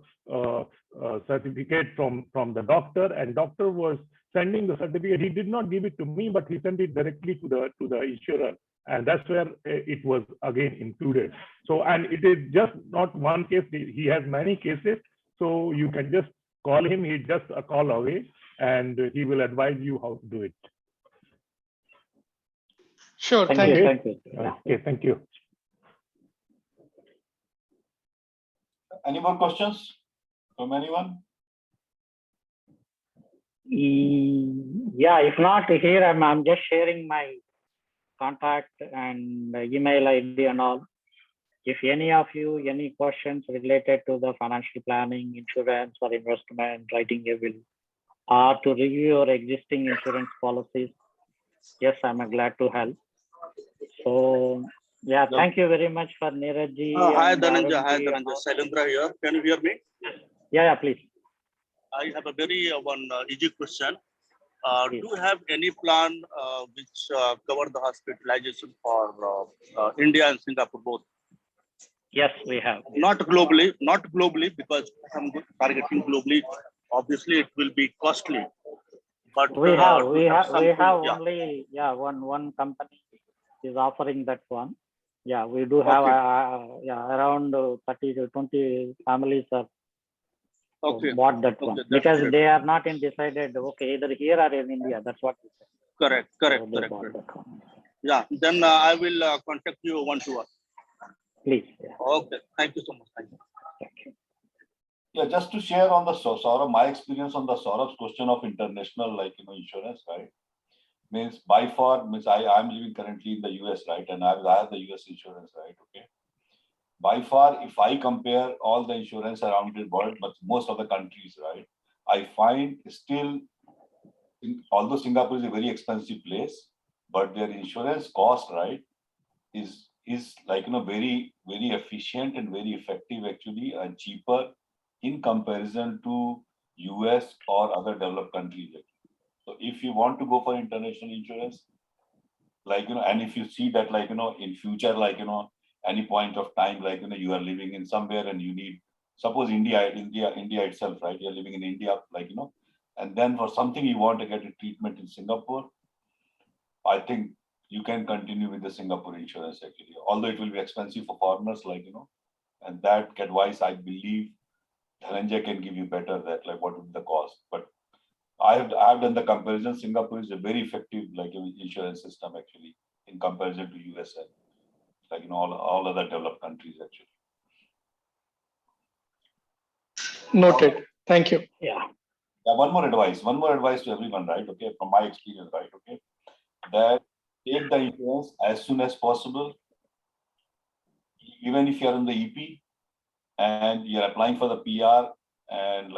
certificate from the doctor, and doctor was sending the certificate. He did not give it to me, but he sent it directly to the insurer, and that's where it was again included. So, and it is just not one case. He has many cases. So you can just call him. He's just a call away, and he will advise you how to do it. Sure. Thank you. Thank you. Okay, thank you. Any more questions from anyone? Yeah, if not here, I'm just sharing my contact and email ID and all. If any of you, any questions related to the financial planning, insurance or investment, writing a will, or to review your existing insurance policies, yes, I'm glad to help. So yeah, thank you very much for Neeraj ji. Hi Dhananjay, Sailendra here. Can you hear me? Yeah, please. I have a very easy question. Do you have any plan which cover the hospitalization for India and Singapore both? Yes, we have. Not globally, because I'm targeting globally. Obviously, it will be costly. But we have yeah. only one company is offering that one. Yeah, we do have around 30 to 20 families have bought that one, because great. they are not decided. Okay, either here or in India. That's what we said. Correct. Yeah, then I will contact you one-to-one. Please. Yeah. Okay, thank you so much. Thank you. Yeah, just to share on the Saurabh, my experience on the Saurabh's question of international, insurance, right? Means by far, I'm living currently in the US, right? And I have the US insurance, right? Okay. By far, if I compare all the insurance around the world, but most of the countries, right? I find still, although Singapore is a very expensive place, but their insurance cost, right, is very, very efficient and very effective actually, and cheaper in comparison to US or other developed countries. So if you want to go for international insurance, and if you see that, in future, any point of time, you are living in somewhere and you need, suppose India itself, right? You're living in India, and then for something you want to get a treatment in Singapore, I think you can continue with the Singapore insurance actually, although it will be expensive for foreigners, and that advice, I believe Dhananjay can give you better that, what would be the cost. But I have done the comparison. Singapore is a very effective insurance system actually in comparison to US and all other developed countries actually. Noted. Thank you. Yeah. One more advice to everyone, right? Okay, from my experience, right? Okay, that take the insurance as soon as possible, even if you are in the EP and you're applying for the PR, and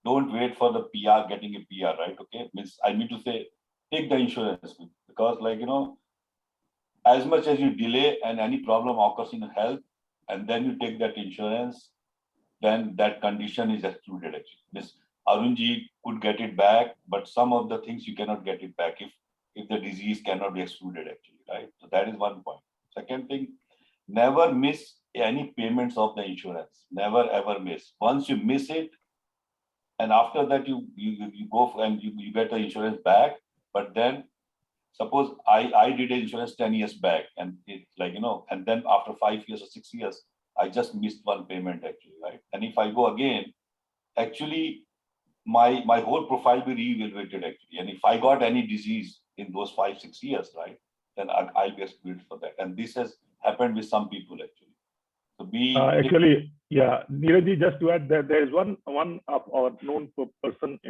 don't wait for the PR, getting a PR, right? Okay, I mean to say, take the insurance, because as much as you delay and any problem occurs in health, and then you take that insurance, then that condition is excluded actually. Arunji could get it back, but some of the things you cannot get it back if the disease cannot be excluded actually, right? So that is one point. Second thing, never miss any payments of the insurance. Never ever miss. Once you miss it, and after that you go and you get the insurance back. But then suppose I did insurance 10 years back, and it's like, and then after 5 years or 6 years, I just missed one payment actually, right? And if I go again, actually my whole profile will be re-evaluated actually. And if I got any disease in those 5-6 years, right, then I'll be excluded for that. And this has happened with some people actually. So actually, yeah, Neeraj, just to add that there is one of our known person.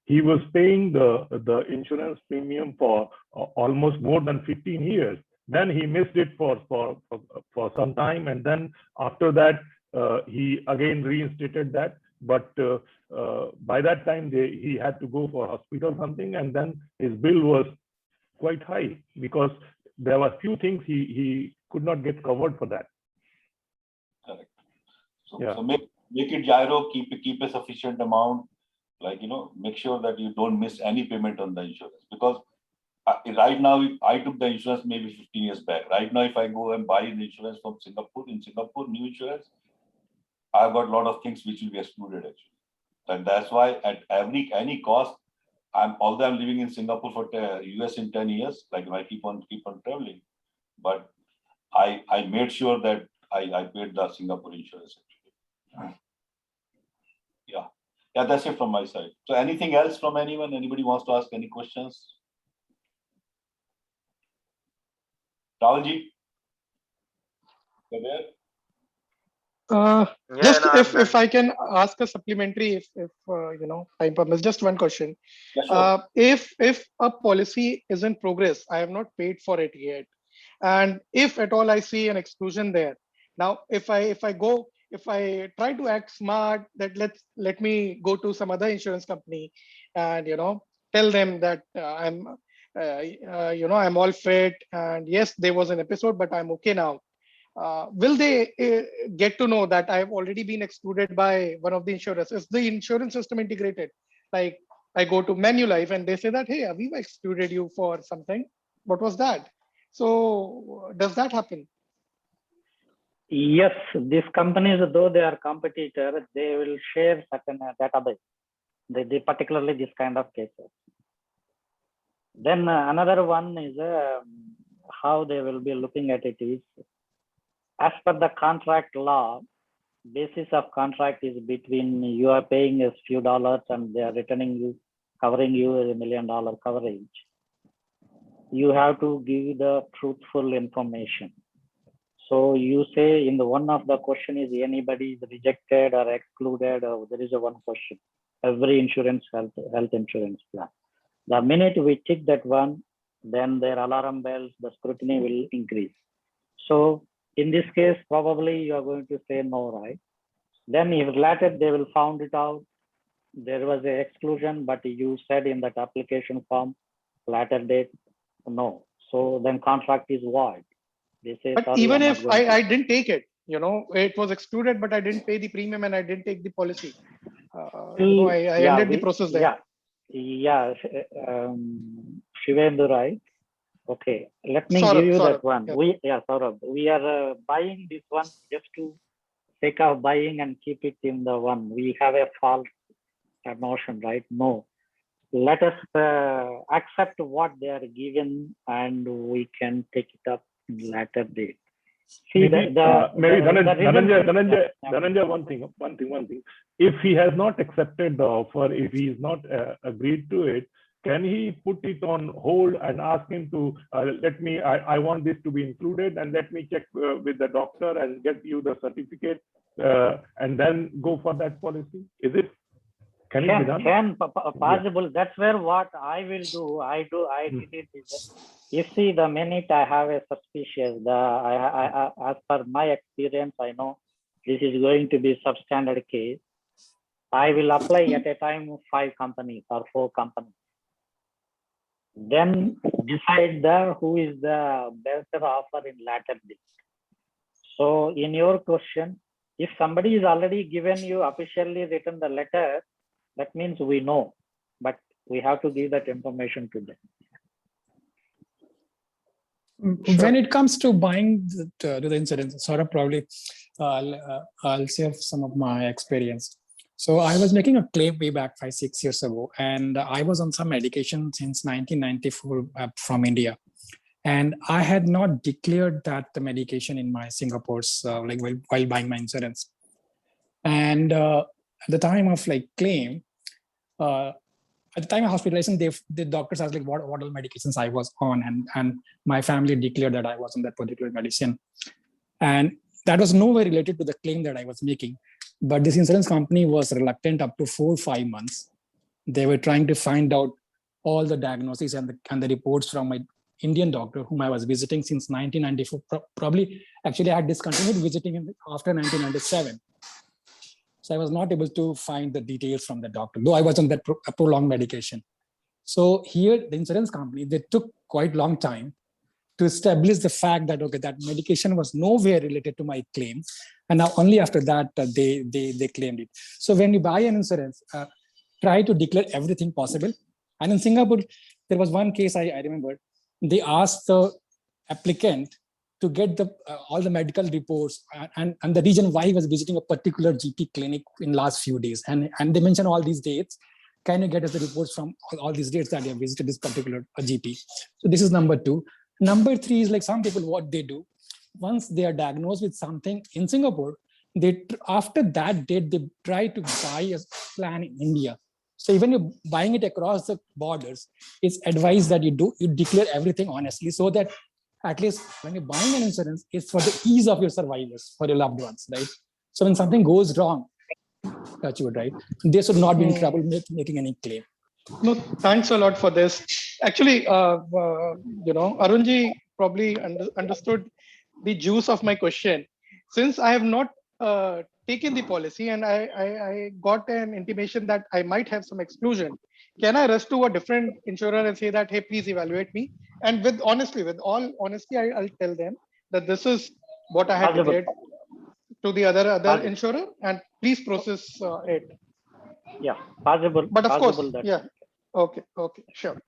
He was paying the insurance premium for almost more than 15 years. Then he missed it for some time, and then after that he again reinstated that. But by that time he had to go for hospital or something, and then his bill was quite high because there were few things he could not get covered for that. Correct. So, yeah. So make it gyro, keep a sufficient amount, like, make sure that you don't miss any payment on the insurance. Because right now, I took the insurance maybe 15 years back. Right now, if I go and buy the insurance from Singapore, new insurance, I've got a lot of things which will be excluded actually. And that's why at any cost, although I'm living in Singapore for US in 10 years, like I keep on traveling, but I made sure that I paid the Singapore insurance actually. Yeah, that's it from my side. So anything else from anyone? Anybody wants to ask any questions? Rahulji, you there? Just if I can ask a supplementary, if time permits, just one question. Yeah, sure. If a policy is in progress, I have not paid for it yet, and if at all I see an exclusion there, now if I try to act smart, that let me go to some other insurance company, and tell them that I'm all fit, and yes, there was an episode, but I'm okay now. Will they get to know that I've already been excluded by one of the insurers? Is the insurance system integrated? Like I go to Manulife and they say that, hey, we've excluded you for something. What was that? So does that happen? Yes, these companies, though they are competitors, they will share certain database. They particularly this kind of cases. Then another one is how they will be looking at it is, as per the contract law, basis of contract is between you are paying a few dollars and they are returning you, covering you $1 million coverage. You have to give the truthful information. So you say in the one of the question is anybody is rejected or excluded, or there is a one question. Every insurance health insurance plan. The minute we tick that one, then their alarm bells, the scrutiny will increase. So in this case, probably you are going to say no, right? Then if later they will found it out, there was an exclusion, but you said in that application form, later date, no. So then contract is void. They say, but even if I didn't take it, it was excluded, but I didn't pay the premium and I didn't take the policy. I ended the process there. Yeah, Shivendu, right? Okay, let me give you that one. Yeah. Saurabh, we are buying this one just to sake of buying and keep it in the one. We have a false notion, right? No. Let us accept what they are given and we can take it up in later date. See, maybe Dhananjay, one thing. If he has not accepted the offer, if he is not agreed to it, can he put it on hold and ask him to I want this to be included and let me check with the doctor and get you the certificate and then go for that policy? Can it be done? Possible. Yeah. That's where what I will do. I did it. You see, the minute I have a suspicious, as per my experience, I know this is going to be substandard case. I will apply at a time 5 companies or 4 companies. Then decide who is the better offer in latter date. So in your question, if somebody is already given you officially written the letter, that means we know, but we have to give that information to them. When it comes to buying the insurance, sort of probably I'll share some of my experience. So I was making a claim way back 5-6 years ago, and I was on some medication since 1994 from India. And I had not declared that the medication in my Singapore's like while buying my insurance. And at the time of like claim, at the time of hospitalization, the doctors asked like what all medications I was on, and my family declared that I was on that particular medicine. And that was nowhere related to the claim that I was making. But this insurance company was reluctant up to 4 or 5 months. They were trying to find out all the diagnoses and the reports from my Indian doctor, whom I was visiting since 1994. Probably, actually, I had discontinued visiting him after 1997. So I was not able to find the details from the doctor, though I was on that prolonged medication. So here, the insurance company, they took quite long time to establish the fact that, okay, that medication was nowhere related to my claim. And now only after that, they claimed it. So when you buy an insurance, try to declare everything possible. And in Singapore, there was one case I remember. They asked the applicant to get all the medical reports and the reason why he was visiting a particular GP clinic in last few days. And they mentioned all these dates. Can you get us the reports from all these dates that you have visited this particular GP? So this is number 2. Number 3 is like some people, what they do, once they are diagnosed with something in Singapore, after that date, they try to buy a plan in India. So even you're buying it across the borders, it's advised that you declare everything honestly, so that at least when you're buying an insurance, it's for the ease of your survivors, for your loved ones, right? So when something goes wrong, touch wood, right? They should not be in trouble making any claim. No, thanks a lot for this. Actually, Arunji probably understood the juice of my question. Since I have not taken the policy and I got an intimation that I might have some exclusion, can I rush to a different insurer and say that, hey, please evaluate me? And with all honesty, I'll tell them that this is what I had declared to the other insurer, and please process it. Yeah, possible. But of possible course, that. yeah. Okay, sure.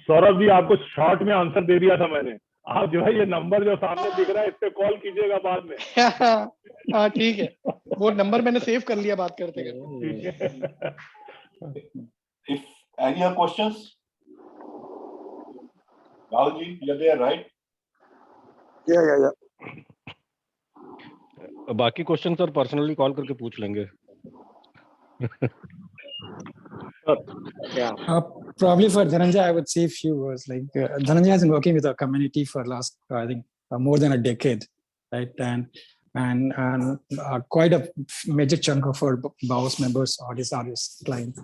Saurabh ji, आपको short में answer दे दिया था मैंने. आप जो है ये number जो सामने दिख रहा है, इस पे कॉल कीजिएगा बाद में. हाँ, ठीक है. वो नंबर मैंने सेव कर लिया बात करते करते. If any other questions? Rahulji, you're there, right? Yeah. बाकी क्वेश्चन सर पर्सनली कॉल करके पूछ लेंगे. Yeah. Probably for Dhananjay, I would say a few words. Like Dhananjay has been working with our community for last, I think, more than a decade, right? And quite a major chunk of our BOWS members are his clients.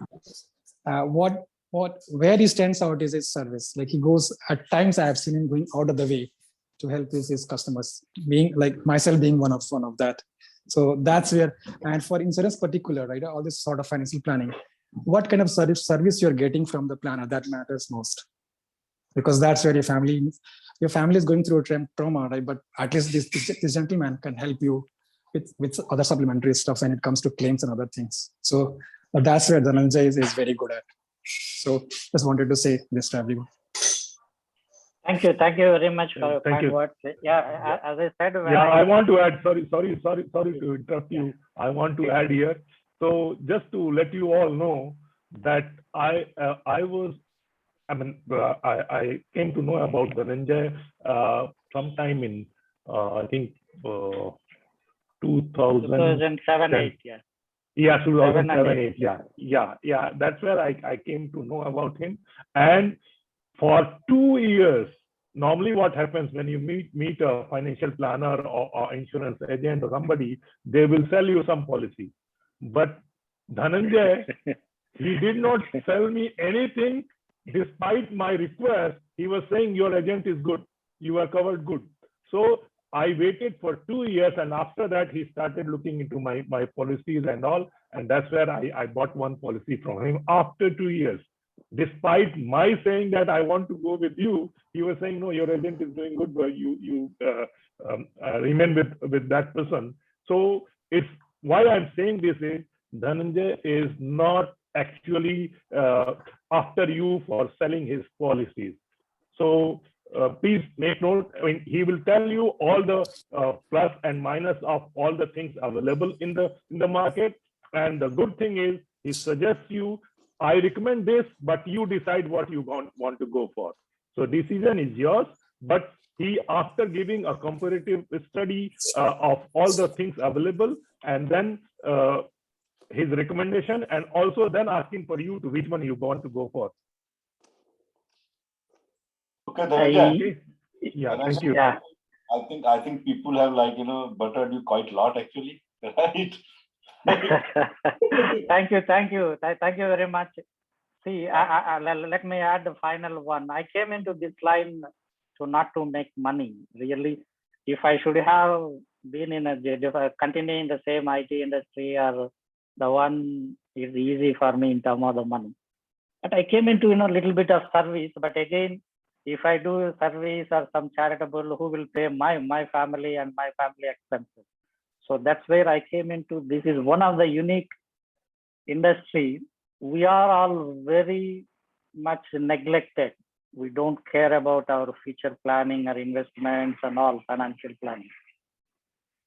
Where he stands out is his service. Like he goes, at times I have seen him going out of the way to help his customers, being like myself being one of that. So that's where, and for insurance particular, right, all this sort of financial planning, what kind of service you're getting from the planner, that matters most, because that's where your family is going through a trauma, right? But at least this gentleman can help you with other supplementary stuff when it comes to claims and other things. So that's where Dhananjay is very good at. So just wanted to say this to everyone. Thank you very much for your kind words. Yeah, as I said. I want to add. Sorry to interrupt you. I want to add here. So just to let you all know that I came to know about Dhananjay sometime in I think 2007-8. Yeah, 2007-8. Yeah. That's where I came to know about him. And for 2 years, normally what happens when you meet a financial planner or insurance agent or somebody, they will sell you some policy. But Dhananjay, he did not sell me anything despite my request. He was saying, your agent is good, you are covered good. So I waited for 2 years, and after that he started looking into my policies and all, and that's where I bought one policy from him after 2 years. Despite my saying that I want to go with you, he was saying, no, your agent is doing good, but you remain with that person. So it's why I'm saying this is Dhananjay is not actually after you for selling his policies. So please make note. I mean, he will tell you all the plus and minus of all the things available in the market. And the good thing is, he suggests you, I recommend this, but you decide what you want to go for. So decision is yours, but he, after giving a comparative study of all the things available, and then his recommendation, and also then asking for you to which one you want to go for. Okay, Dhananjay. Yeah, Dhananjay, thank you. Yeah. I think people have, like, buttered you quite a lot, actually, right? Thank you very much. See, let me add the final one. I came into this line not to make money. Really, if I should have been in continuing the same IT industry, or the one is easy for me in terms of the money. But I came into a little bit of service. But again, if I do service or some charitable, who will pay my family and my family expenses? So that's where I came into. This is one of the unique industry. We are all very much neglected. We don't care about our future planning or investments and all financial planning.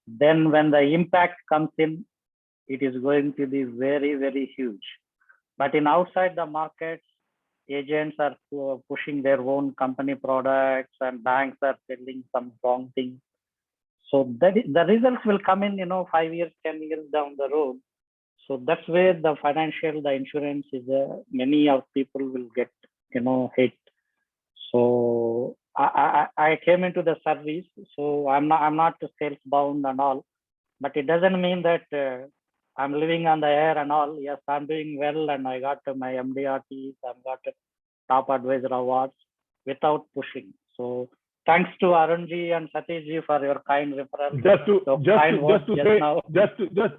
Then when the impact comes in, it is going to be very, very huge. But in outside the markets, agents are pushing their own company products, and banks are selling some wrong things. So that the results will come in, 5 years, 10 years down the road. So that's where the financial, the insurance is, many of people will get, hit. So I came into the service, so I'm not sales bound and all, but it doesn't mean that I'm living on the air and all. Yes, I'm doing well, and I got my MDRTs, I've got top advisor awards without pushing. So thanks to Arunji and Satishji for your kind referral.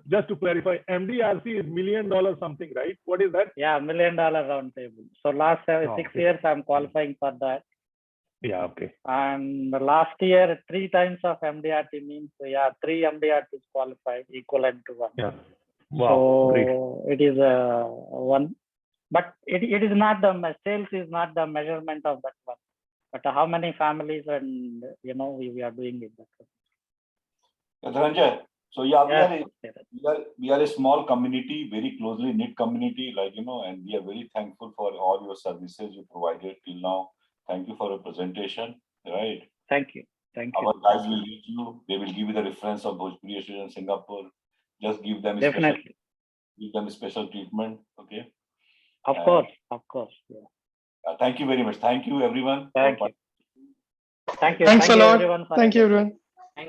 Just to clarify, MDRC is $1 million something, right? What is that? Yeah, $1 million round table. So last 6 years I'm qualifying for that. Yeah, okay. And last year 3 times of MDRT means 3 MDRTs qualified, equivalent to 1. Yeah. Wow. So Great. it is one, but it is not the sales is not the measurement of that one. But how many families and we are doing it. Dhananjay, so yeah, Yes. we are a small community, very closely knit community, and we are very thankful for all your services you provided till now. Thank you for your presentation, right? Thank you. Our guys will lead you. They will give you the reference of Bhojpuri Association Singapore. Just give them a special treatment, okay? Of course. Yeah. Thank you very much. Thank you, everyone. Thank you. Thanks a lot. Thank you, everyone.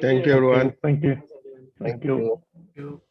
Thank you, everyone. Thank you. Thank you.